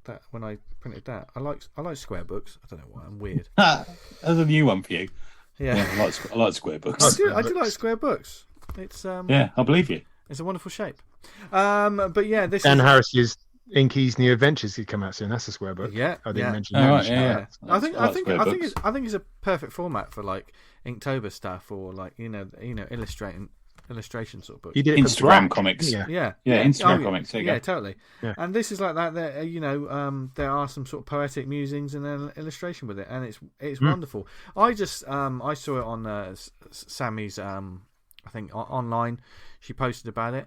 That when I printed that, I like square books. I don't know why I'm weird. That's a new one for you. Yeah, I like square books. I do like square books. It's yeah, I believe you. It's a wonderful shape. But yeah, this Dan is Harris's Inky's New Adventures could come out soon. That's a square book. Yeah, I didn't yeah. mention Oh, that. right, yeah. I think square books. it's a perfect format for like Inktober stuff or like illustration sort of books. You did it for Instagram Black, comics. didn't you? Yeah, Instagram comics. There you yeah, go. totally. Yeah. And this is like that. There, there are some sort of poetic musings and then illustration with it, and it's wonderful. I just I saw it on Sammy's I think online. She posted about it.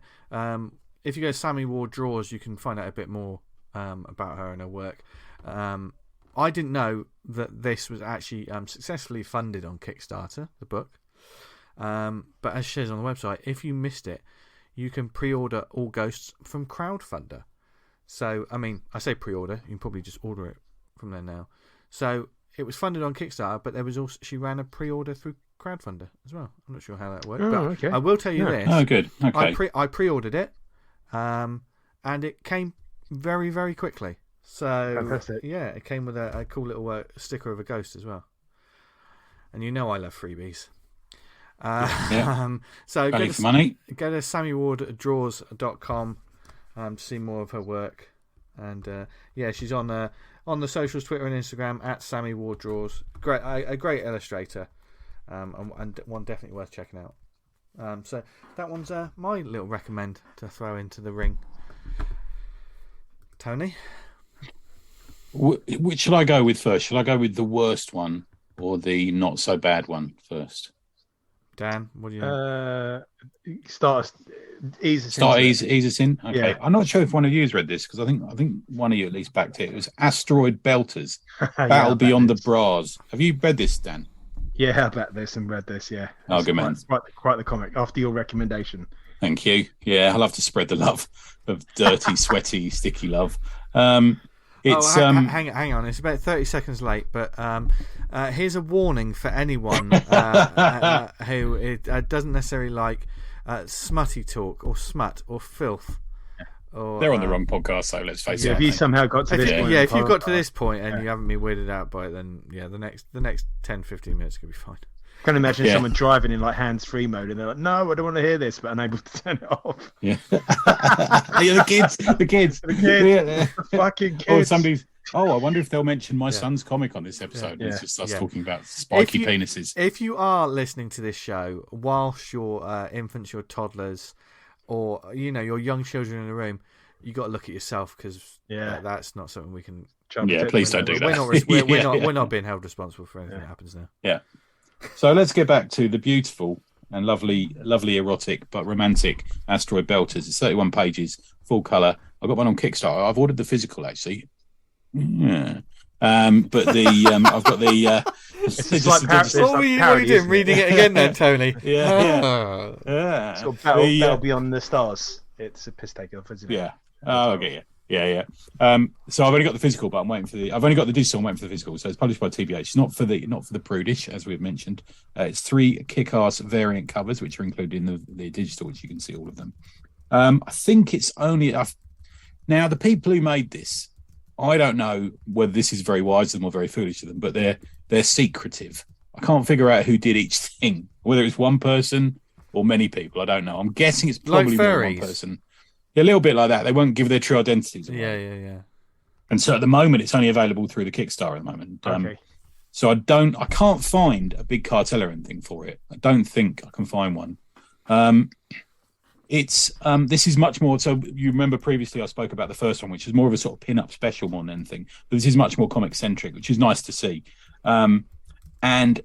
If you go to Sammy Ward Draws, you can find out a bit more about her and her work. I didn't know that this was actually successfully funded on Kickstarter, the book. But as she says on the website, if you missed it, you can pre-order All Ghosts from Crowdfunder. So, I mean, I say pre-order, you can probably just order it from there now. So, it was funded on Kickstarter, but there was also she ran a pre-order through Crowdfunder as well. I'm not sure how that worked, but okay. I will tell you this. Oh, good. Okay. I pre-ordered it, and it came very, very quickly. So, Fantastic. yeah, it came with a cool little sticker of a ghost as well. And you know I love freebies. So Value for money. Go to sammywarddraws.com to see more of her work. And yeah, she's on the socials, Twitter and Instagram at Sammy Ward Draws. Great, a great illustrator, and one definitely worth checking out. So that one's my little recommend to throw into the ring. Tony, Which should I go with first? Should I go with the worst one or the not so bad one first? Dan, what do you know? Ease us in. Okay, Yeah. I'm not sure if one of you has read this because I think one of you at least backed it. It was Asteroid Belters, Battle Beyond the Bras. Have you read this, Dan? Yeah, I bet this and read this. Yeah. Oh, good man. Quite the comic. After your recommendation. Thank you. Yeah, I love to spread the love of dirty, sweaty, sticky love. It's hang on. It's about 30 seconds late, but here's a warning for anyone who doesn't necessarily like smutty talk or smut or filth. Or, they're on the wrong podcast, so let's face it. If you somehow got to this point, if you've got to this point and you haven't been weirded out by it, then yeah, the next 10-15 minutes could be fine. I can imagine someone driving in like hands-free mode, and they're like, "No, I don't want to hear this," but unable to turn it off. Yeah, the kids, the fucking kids. Oh, somebody's. Oh, I wonder if they'll mention my son's comic on this episode. Yeah. It's just us talking about spiky penises. If you are listening to this show whilst your infants, your toddlers, or your young children in the room, you got to look at yourself because that's not something we can. Please don't do that. We're not being held responsible for anything that happens now. Yeah. So let's get back to the beautiful and lovely erotic but romantic Asteroid Belters. It's 31 pages, full colour. I've got one on Kickstarter. I've ordered the physical actually. Yeah. But I've got the. What were you doing? Reading it again, then, Tony? Yeah. It's called Battle Beyond the Stars. It's a piss take off, isn't it? Yeah. Oh, okay. Yeah. So I've only got the physical, but I'm waiting for I've only got the digital. I'm waiting for the physical. So it's published by TBH. It's not for the prudish, as we've mentioned. It's 3 kick-ass variant covers, which are included in the digital, which you can see all of them. I think it's only now the people who made this. I don't know whether this is very wise of them or very foolish of them, but they're secretive. I can't figure out who did each thing, whether it's one person or many people. I don't know. I'm guessing it's probably more than one person. Yeah, a little bit like that. They won't give their true identities away. Yeah. And so at the moment, it's only available through the Kickstarter at the moment. Okay. So I can't find a big cartel or anything for it. I don't think I can find one. This is much more. So you remember previously I spoke about the first one, which is more of a sort of pin-up special more than anything. But this is much more comic-centric, which is nice to see. And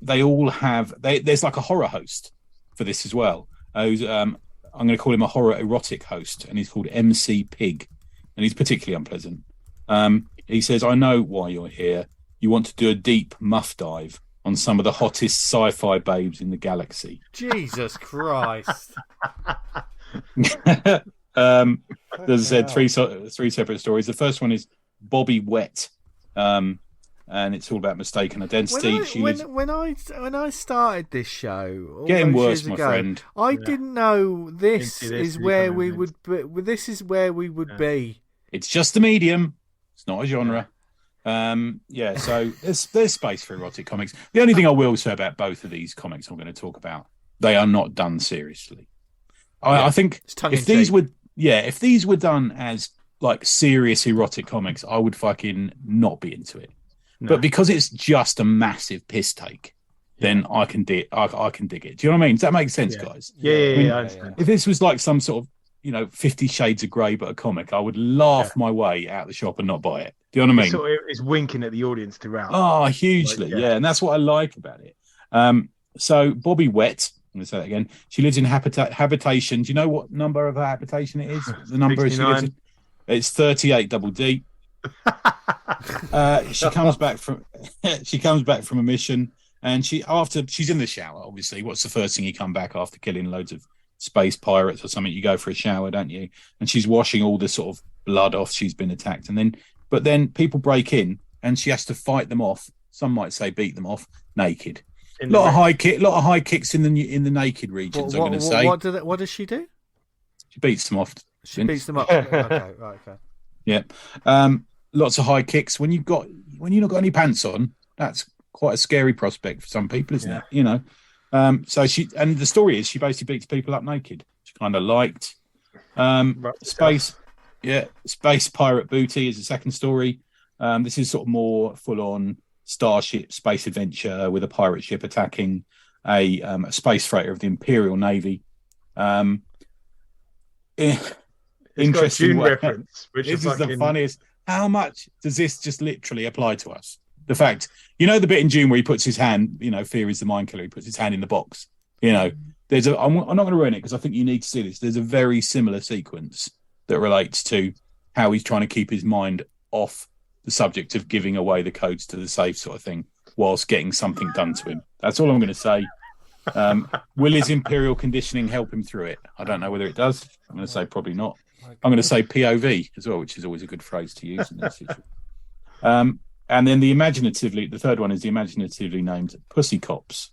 they all have. There's like a horror host for this as well. Who's I'm going to call him a horror erotic host, and he's called MC Pig, and he's particularly unpleasant. He says, "I know why you're here. You want to do a deep muff dive on some of the hottest sci-fi babes in the galaxy." Jesus Christ! As I said, three separate stories. The first one is Bobby Wet, and and it's all about mistaken identity. When I started this show, getting worse, my friend. I didn't know this is where we would be. This is where we would be. It's just a medium. It's not a genre. So there's space for erotic comics. The only thing I will say about both of these comics I'm going to talk about, they are not done seriously. I think if these were done as like serious erotic comics, I would fucking not be into it. No. But because it's just a massive piss take, then I can dig it. Do you know what I mean? Does that make sense, guys? Yeah. I understand. If this was like some sort of 50 Shades of Grey but a comic, I would laugh my way out the shop and not buy it. Do you know what I mean? It's winking at the audience throughout. Oh, hugely, and that's what I like about it. So Bobby Wett, I'm going to say that again. She lives in habitation. Do you know what number of her habitation it is? The number she lives in? It's 38 double D. She comes back from a mission, and she's in the shower. Obviously, what's the first thing you come back after killing loads of space pirates or something? You go for a shower, don't you? And she's washing all the sort of blood off. She's been attacked, but then people break in, and she has to fight them off. Some might say beat them off naked. A lot of high kicks in the naked regions. I'm going to say. What does she do? She beats them off. She beats them up. Okay. Yeah. Lots of high kicks. When you've not got any pants on, that's quite a scary prospect for some people, isn't it? You know. So the story is she basically beats people up naked. She kind of liked space pirate booty is the second story. This is sort of more full on starship space adventure with a pirate ship attacking a space freighter of the Imperial Navy. Interesting reference, which is the funniest. How much does this just literally apply to us? The fact, the bit in June where he puts his hand, Fear is the mind killer. He puts his hand in the box. I'm not going to ruin it because I think you need to see this. There's a very similar sequence that relates to how he's trying to keep his mind off the subject of giving away the codes to the safe sort of thing whilst getting something done to him. That's all I'm going to say. Will his imperial conditioning help him through it? I don't know whether it does. I'm going to say probably not. I'm going to say POV as well, which is always a good phrase to use in this situation. And then the third one is the imaginatively named Pussy Cops.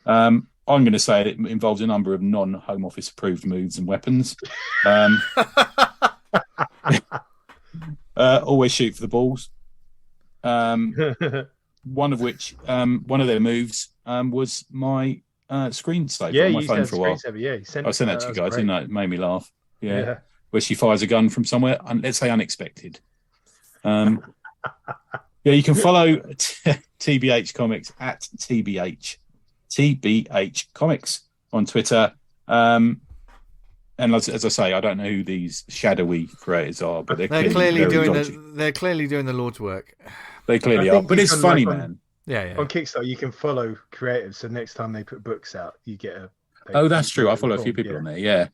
I'm going to say it involves a number of non-Home Office approved moves and weapons. Always shoot for the balls. One of their moves was my screensaver on my phone for a while. I sent that to you guys, didn't I? It made me laugh. Yeah. Where she fires a gun from somewhere, let's say unexpected. You can follow TBH Comics at TBH Comics on Twitter. And as I say, I don't know who these shadowy creators are, but they're clearly doing the Lord's work. They clearly are, but it's funny, man. Yeah. On Kickstarter, you can follow creatives, so next time they put books out, you get a. Oh, that's true. I follow a few people on there. Yeah,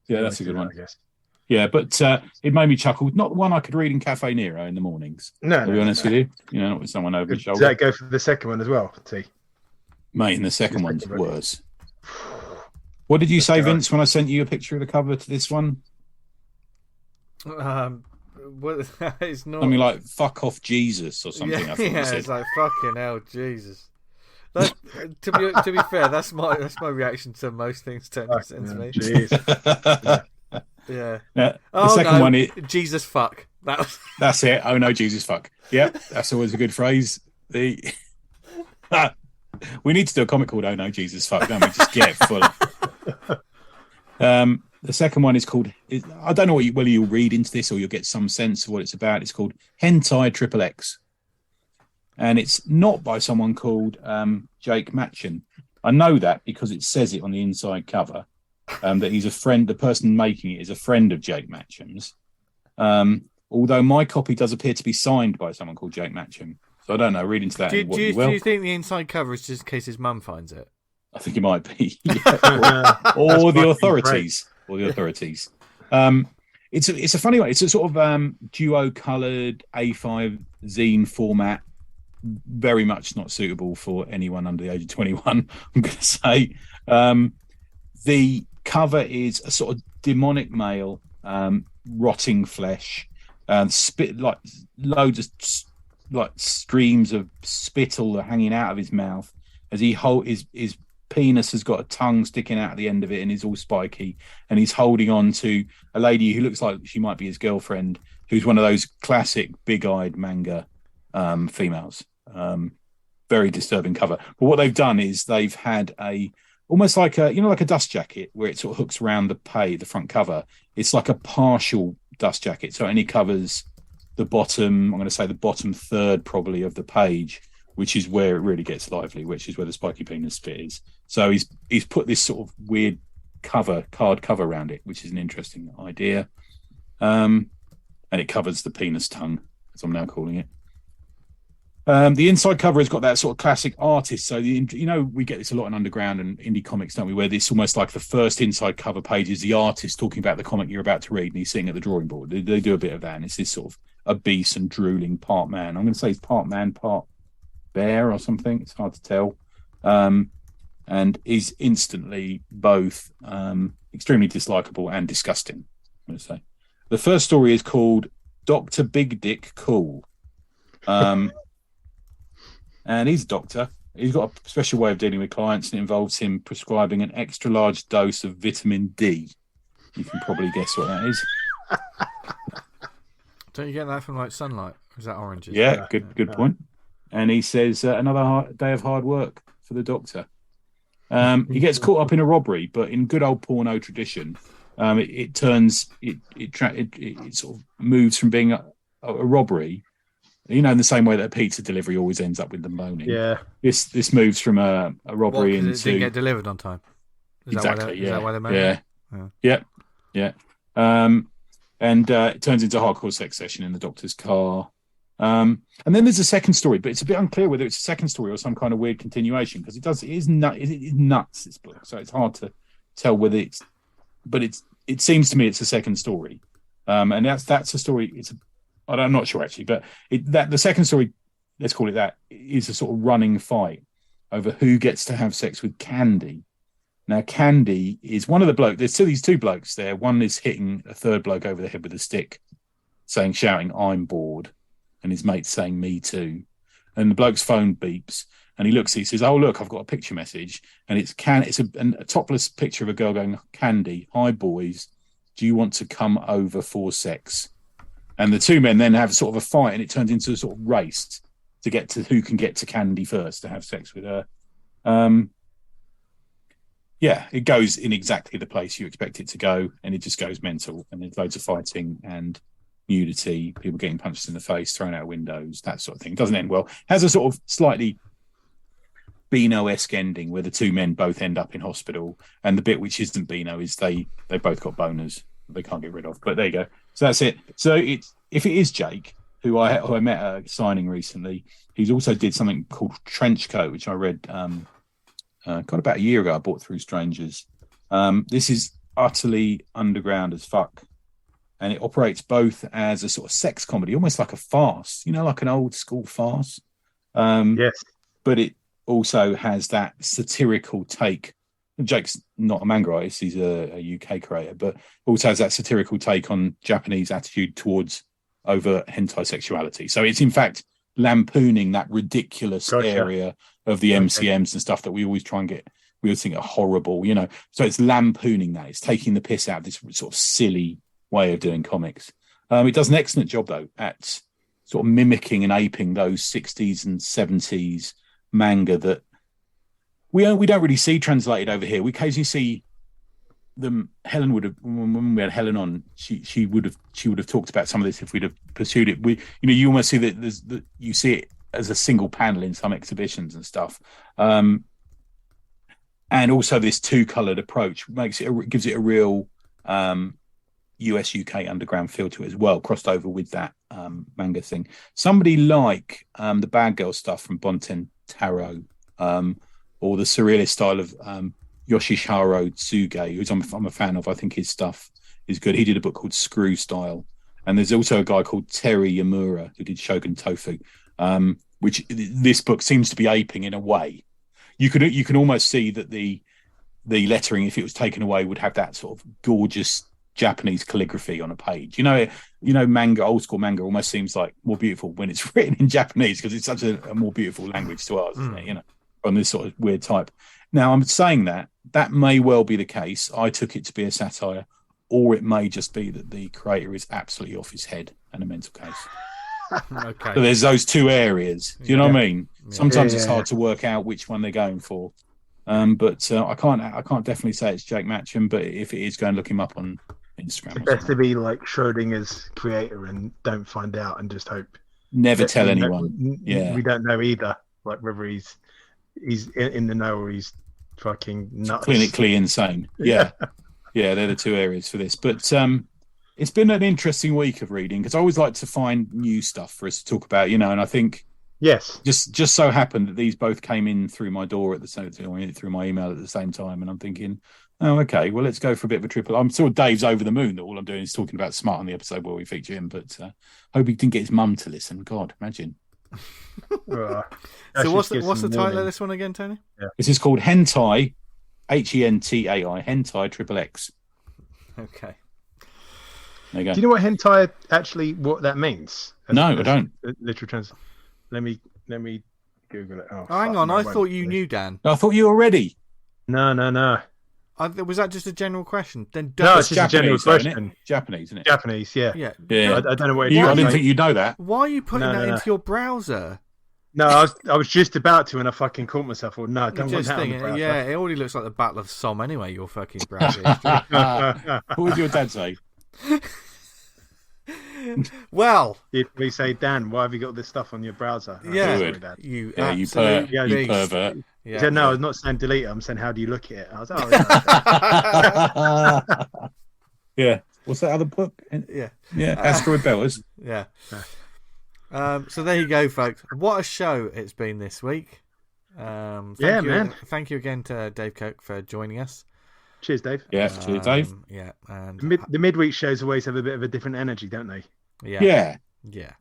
that's a good one. I guess. Yeah, but it made me chuckle. Not the one I could read in Cafe Nero in the mornings. No, to be honest with you, not with someone over the shoulder. Does that go for the second one as well, T? Mate, and the second one's worse. What did you say, Vince, when I sent you a picture of the cover to this one? It's not. I mean, like "fuck off, Jesus" or something. I think it's like "fucking hell, Jesus." To be fair, that's my reaction to most things turning sense to me. Yeah. The second one is Jesus fuck. That's it. Oh no, Jesus fuck. Yep, that's always a good phrase. We need to do a comic called "Oh no, Jesus fuck." Don't we? Just get full. The second one is called. I don't know whether you'll read into this or you'll get some sense of what it's about. It's called Hentai XXX, and it's not by someone called Jake Matchum. I know that because it says it on the inside cover. That he's a friend. The person making it is a friend of Jake Matchum's. Although my copy does appear to be signed by someone called Jake Matchum. So I don't know. Read into that. Do you think the inside cover is just in case his mum finds it? I think it might be. or the authorities. Or the authorities. It's a funny one. It's a sort of duo coloured A5 zine format. Very much not suitable for anyone under the age of 21. I'm going to say. The cover is a sort of demonic male, rotting flesh, spit like loads of like streams of spittle hanging out of his mouth as his penis has got a tongue sticking out at the end of it and is all spiky, and he's holding on to a lady who looks like she might be his girlfriend, who's one of those classic big-eyed manga females. Very disturbing cover. But what they've done is they've had almost like a dust jacket where it sort of hooks around the front cover. It's like a partial dust jacket, so it only covers the bottom, I'm going to say the bottom third probably of the page, which is where it really gets lively, which is where the spiky penis bit is. So he's put this sort of weird card cover around it, which is an interesting idea. And it covers the penis tongue, as I'm now calling it. The inside cover has got that sort of classic artist. So, we get this a lot in underground and indie comics, don't we? Where it's almost like the first inside cover page is the artist talking about the comic you're about to read, and he's sitting at the drawing board. They do a bit of that, and it's this sort of obese and drooling part man. I'm going to say he's part man, part bear or something. It's hard to tell. And is instantly both extremely dislikable and disgusting, I'm going to say. The first story is called Dr. Big Dick Cool. And he's a doctor. He's got a special way of dealing with clients, and it involves him prescribing an extra large dose of vitamin D. You can probably guess what that is. Don't you get that from like sunlight? Or is that oranges? Yeah, good point. And he says another day of hard work for the doctor. He gets caught up in a robbery, but in good old porno tradition, it sort of moves from being a robbery. In the same way that a pizza delivery always ends up with them moaning. Yeah. This moves from a robbery into... It didn't get delivered on time. Is that why they're moaning? Yeah. And it turns into a hardcore sex session in the doctor's car. And then there's a second story, but it's a bit unclear whether it's a second story or some kind of weird continuation, because it is nuts, this book. So it's hard to tell whether it's... But it seems to me it's a second story. And that's a story... I'm not sure actually, but the second story, let's call it that, is a sort of running fight over who gets to have sex with Candy. Now, Candy is one of the blokes. There's these two blokes there. One is hitting a third bloke over the head with a stick, shouting, "I'm bored," and his mate's saying, "Me too." And the bloke's phone beeps, and he says, "Oh look, I've got a picture message," and it's a topless picture of a girl going, "Candy, hi boys, do you want to come over for sex?" And the two men then have sort of a fight, and it turns into a sort of race to get to who can get to Candy first to have sex with her. It goes in exactly the place you expect it to go, and it just goes mental. And there's loads of fighting and nudity, people getting punched in the face, thrown out of windows, that sort of thing. It doesn't end well. Has a sort of slightly Beano-esque ending where the two men both end up in hospital, and the bit which isn't Beano is they both got boners they can't get rid of. But there you go. So that's it. So if it is Jake, who I met at a signing recently, he's also did something called Trenchcoat, which I read got about a year ago. I bought through strangers. This is utterly underground as fuck, and it operates both as a sort of sex comedy, almost like a farce, like an old school farce. Yes, but it also has that satirical take. Jake's not a manga artist, he's a UK creator, but also has that satirical take on Japanese attitude towards overt hentai sexuality. So it's in fact lampooning that ridiculous area of the MCMs and stuff that we always try and we always think are horrible, So it's lampooning that. It's taking the piss out of this sort of silly way of doing comics. It does an excellent job, though, at sort of mimicking and aping those 60s and 70s manga that we don't really see translated over here. We occasionally see them. Helen would have, when we had Helen on, she would have talked about some of this if we'd have pursued it. You almost see that you see it as a single panel in some exhibitions and stuff, and also this two-coloured approach gives it a real US UK underground feel to it as well, crossed over with that manga thing. Somebody like the Bad Girl stuff from Bonten Taro, or the surrealist style of Yoshihiro Tsuge, who's I'm a fan of. I think his stuff is good. He did a book called Screw Style. And there's also a guy called Terry Yamura who did Shogun Tofu, which this book seems to be aping in a way. You can almost see that the lettering, if it was taken away, would have that sort of gorgeous Japanese calligraphy on a page. Manga, old school manga almost seems like more beautiful when it's written in Japanese because it's such a more beautiful language to ours, isn't it? From this sort of weird type. Now, I'm saying that may well be the case. I took it to be a satire, or it may just be that the creator is absolutely off his head and a mental case. Okay. So there's those two areas. Do you know what I mean? Sometimes it's hard to work out which one they're going for. But I can't definitely say it's Jake Matchum, but if it is, go and look him up on Instagram. It's best to be like Schrodinger's creator and don't find out and just hope. Never tell anyone. We don't know either, like whether he's in the know or he's fucking nuts. Clinically insane. Yeah. Yeah, they're the two areas for this. But it's been an interesting week of reading because I always like to find new stuff for us to talk about, and I think just so happened that these both came in through my door at the same time, through my email at the same time, and I'm thinking, oh, okay, well, let's go for a bit of a triple. I'm sure Dave's over the moon that all I'm doing is talking about Smart on the episode where we feature him, but hope he didn't get his mum to listen. God, imagine. So what's the title of this one again, Tony? Yeah. This is called Hentai, Hentai, Hentai XXX. Okay. There you go. Do you know what hentai actually what that means? No, I don't. Literal trans. Let me Google it. Oh, hang on, I thought you knew, Dan. I thought you already. No. Was that just a general question? Then No, it's just Japanese, a general question. Isn't it? Japanese, isn't it? Japanese, yeah. Yeah. I don't know what I didn't think you'd know that. Why are you putting that into your browser? No, I was just about to, and I fucking caught myself. Or no, don't want that on the browser. Yeah, it already looks like the Battle of Somme anyway. Your fucking browser. What would your dad say? Well, we say, Dan, why have you got this stuff on your browser? Yeah, you pervert. Yeah. He said, no, I was not saying delete it. I'm saying, how do you look at it? I was like, yeah. What's that other book? Yeah. Asteroid Belters. Yeah. So there you go, folks. What a show it's been this week. Thank you again to Dave Coke for joining us. Cheers, Dave. Yeah, cheers, Dave. Yeah, and the midweek shows always have a bit of a different energy, don't they? Yeah. I Yeah.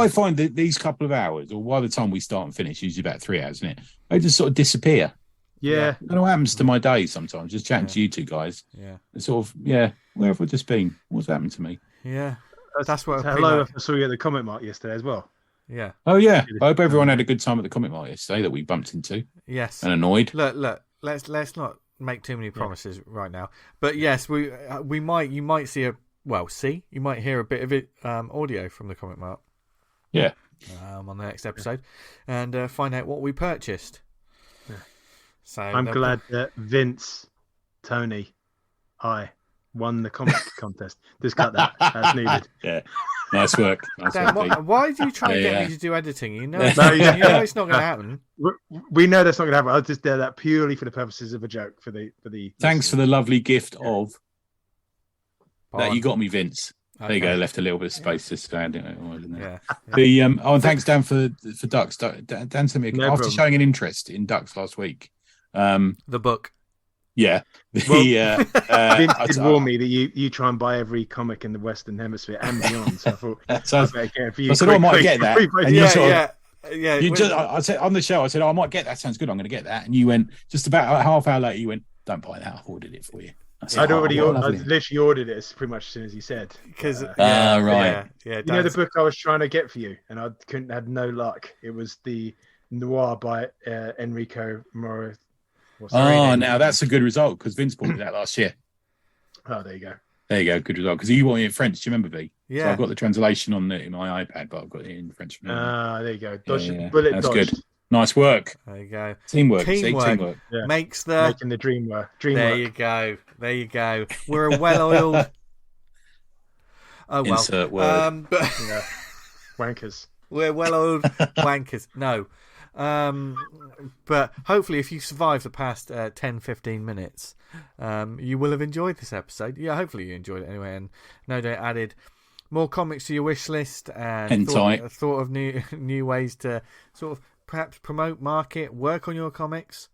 find that these couple of hours, or by the time we start and finish, usually about 3 hours, isn't it? They just sort of disappear. Yeah. I don't know what happens to my day sometimes. Just chatting to you two guys. Yeah. It's sort of, where have I just been? What's happened to me? Yeah. That's what. Hello, I saw you at the Comic Mart yesterday as well. Yeah. Oh yeah. I hope everyone had a good time at the Comic Mart yesterday that we bumped into. Yes. And annoyed. Look. Let's not make too many promises right now. But yes, we might. You might see you might hear a bit of it audio from the Comic Mart. Yeah. On the next episode, and find out what we purchased. Yeah. So I'm glad that Vince, Tony, I won the comic contest. Just cut that. That's needed. Yeah. Nice work. Dan, why do you try to get me to do editing? You know, it's not going to happen. We know that's not going to happen. I just did that purely for the purposes of a joke. For the. Thanks for the lovely gift of that you got me, Vince. Okay. There you go. Left a little bit of space to stand it. And thanks, Dan, for Ducks. Dan sent me after showing an interest in Ducks last week. The book. Yeah. Vince did warn me that you try and buy every comic in the Western Hemisphere and beyond. So I thought I said, I might get that. And I said on the show, I said, I might get that. Sounds good. I'm going to get that. And you went just about a half hour later. You went, don't buy that. I've ordered it for you. I literally ordered it pretty much as soon as you said. Because right. Yeah. You know the book I was trying to get for you, and I had no luck. It was the Noir by Enrico Moro. Now that's a good result because Vince bought me that last year. Oh, there you go. There you go, good result. Because you bought it in French. Do you remember, V? Yeah. So I've got the translation on my iPad, but I've got it in French. There you go. That's good. Nice work. There you go. Teamwork. Yeah. Makes making the dream work. There you go. We're a well-oiled. Oh well. Insert word. Wankers. We're well-oiled wankers. No. But hopefully, if you survive the past 10-15 minutes, you will have enjoyed this episode. Yeah, hopefully you enjoyed it anyway, and no doubt added more comics to your wish list and thought of new ways to sort of perhaps promote, market, work on your comics.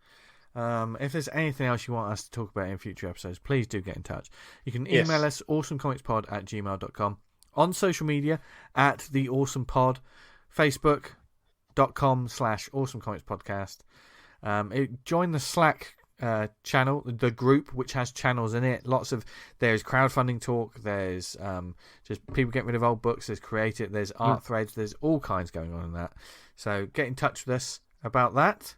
If there's anything else you want us to talk about in future episodes, please do get in touch. You can email us awesomecomicspod@gmail.com, on social media at the Awesome Pod, Facebook.com/awesomecomicspodcast. Join the Slack channel, the group, which has channels in it. There's crowdfunding talk. There's just people getting rid of old books. There's creative. There's art threads. There's all kinds going on in that. So get in touch with us about that.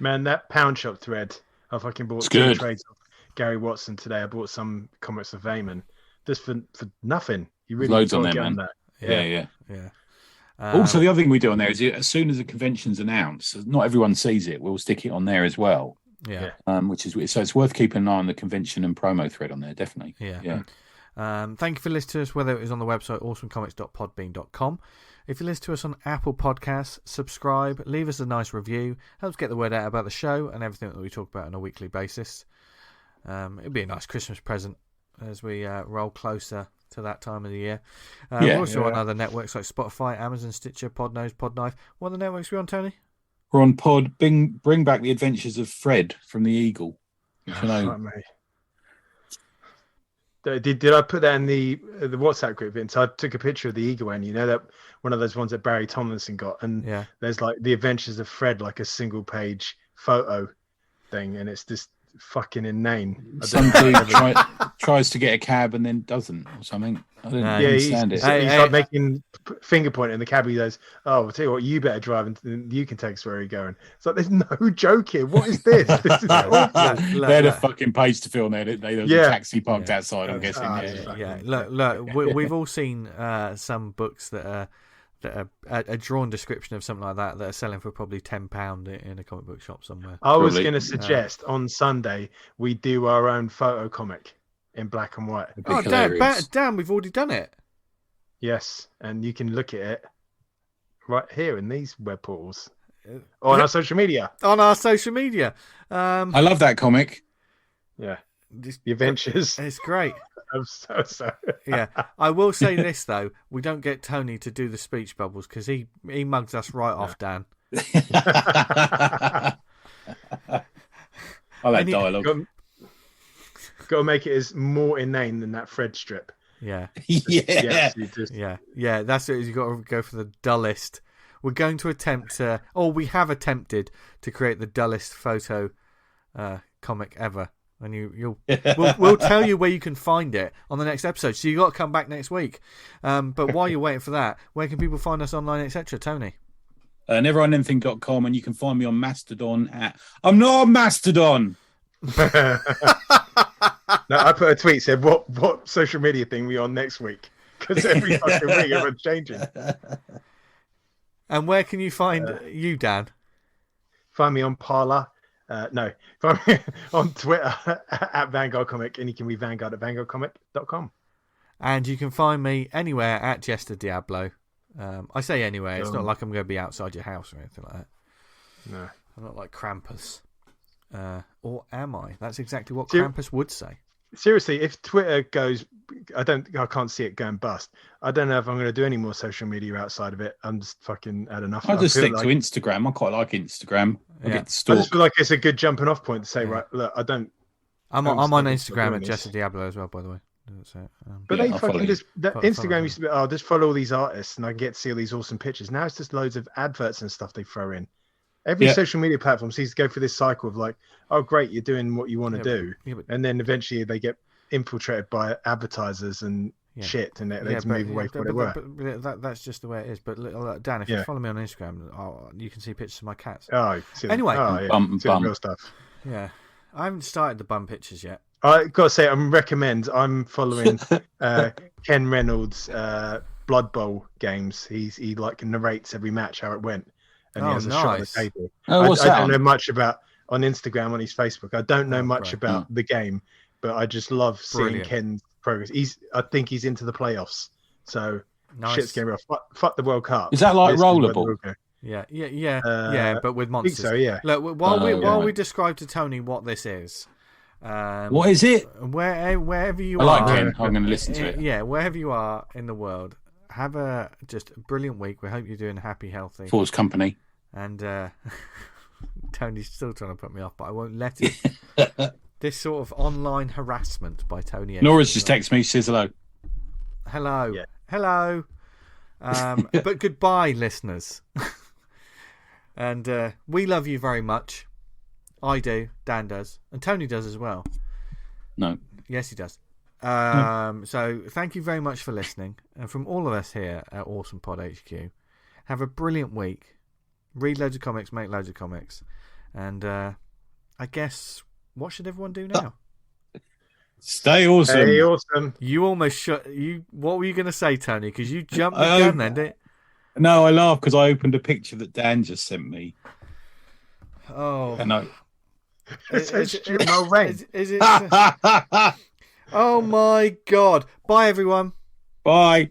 Man, that Pound Shop thread. I fucking bought 2 trades of Gary Watson today. I bought some comics of Vayman just for nothing. You really loads on there, get man. On that. Yeah. Also, the other thing we do on there is as soon as the convention's announced, not everyone sees it. We'll stick it on there as well. Yeah. Which is so it's worth keeping an eye on the convention and promo thread on there. Definitely. Yeah. Thank you for listening to us, whether it was on the website awesomecomics.podbean.com. If you listen to us on Apple Podcasts, subscribe, leave us a nice review. Helps get the word out about the show and everything that we talk about on a weekly basis. It'd be a nice Christmas present as we roll closer to that time of the year. We're also on other networks like Spotify, Amazon, Stitcher, Podnose, Podknife. What are the networks we're on, Tony? We're on Pod. Bring back the adventures of Fred from the Eagle. Did I put that in the WhatsApp group? And so I took a picture of the Eagle one. You know, that one of those ones that Barry Tomlinson got, and there's like the Adventures of Fred, like a single page photo thing, and it's just fucking inane. Some dude tries to get a cab and then doesn't or something. I didn't understand it. He's like making finger pointing, and the cabbie goes, "Oh, I'll tell you what, you better drive, and you can take us where you're going." It's like there's no joke here. What is this? This is awful. They had a fucking page to fill there. There was a taxi parked outside. I'm guessing. Look, we've all seen some books that are a drawn description of something like that are selling for probably £10 in a comic book shop somewhere. I was going to suggest on Sunday we do our own photo comic in black and white. Oh, damn, we've already done it. Yes, and you can look at it right here in these web portals. On our social media. I love that comic. Yeah. The Adventures. It's great. I'm so sorry. Yeah. I will say this, though. We don't get Tony to do the speech bubbles because he mugs us right off, Dan. I like dialogue. Got to make it as more inane than that Fred strip. Yeah. Yeah. Yeah. That's it. You've got to go for the dullest. We're going to attempt we have attempted to create the dullest photo comic ever. And we'll tell you where you can find it on the next episode. So you got to come back next week. But while you're waiting for that, where can people find us online, etc.? Tony? Neveronanything.com, and you can find me on Mastodon at... I'm not on Mastodon! No, I put a tweet said what social media thing we on next week, because every fucking week everyone's changing. And where can you find you, Dan? Find me on Parler. No, find me on Twitter at Vanguard Comic, and you can read Vanguard at vanguardcomic.com. And you can find me anywhere at Jester Diablo. I say anywhere. It's not like I'm going to be outside your house or anything like that. No, I'm not like Krampus. Or am I? That's exactly what Krampus would say. Seriously, if Twitter goes, I can't see it going bust. I don't know if I'm going to do any more social media outside of it. I'm just fucking had enough. I just stick to Instagram. I quite like Instagram. I just feel like it's a good jumping off point to say, right, look, I don't. I'm on Instagram at Jester Diablo as well, by the way. But they fucking just Instagram used to be, just follow all these artists and I get to see all these awesome pictures. Now it's just loads of adverts and stuff they throw in. Every social media platform seems to go through this cycle of like, oh great, you're doing what you want to do, and then eventually they get infiltrated by advertisers and shit, and they just move away from where they were. But that's just the way it is. But look, Dan, if you follow me on Instagram, you can see pictures of my cats. Anyway, bum. Real stuff. Yeah, I haven't started the bum pictures yet. I got to say, I'm following Ken Reynolds' Blood Bowl games. He like narrates every match how it went, and he has a shot on the table. I don't know much about on Instagram, on his Facebook. I don't know much about the game, but I just love seeing Ken's progress. I think he's into the playoffs, so shit's getting real. Fuck the World Cup. Is that like rollerball? Yeah, but with monsters. I think so, yeah. Look, while we describe to Tony what this is. What is it? Wherever you are. I like Ken. I'm going to listen to it. Yeah, wherever you are in the world, have a brilliant week. We hope you're doing happy, healthy. Force company. And Tony's still trying to put me off, but I won't let it. This sort of online harassment by Tony. Nora's just texted me. She says hello. Hello. Yeah. Hello. But goodbye, listeners. And we love you very much. I do. Dan does, and Tony does as well. No. Yes, he does. So thank you very much for listening, and from all of us here at Awesome Pod HQ, have a brilliant week. Read loads of comics, make loads of comics, and I guess what should everyone do now? Stay awesome. Stay awesome. You almost shut. What were you going to say, Tony? Because you jumped the gun then, didn't it? No, I laughed because I opened a picture that Dan just sent me. Oh, And I... Is it? Oh my God! Bye, everyone. Bye.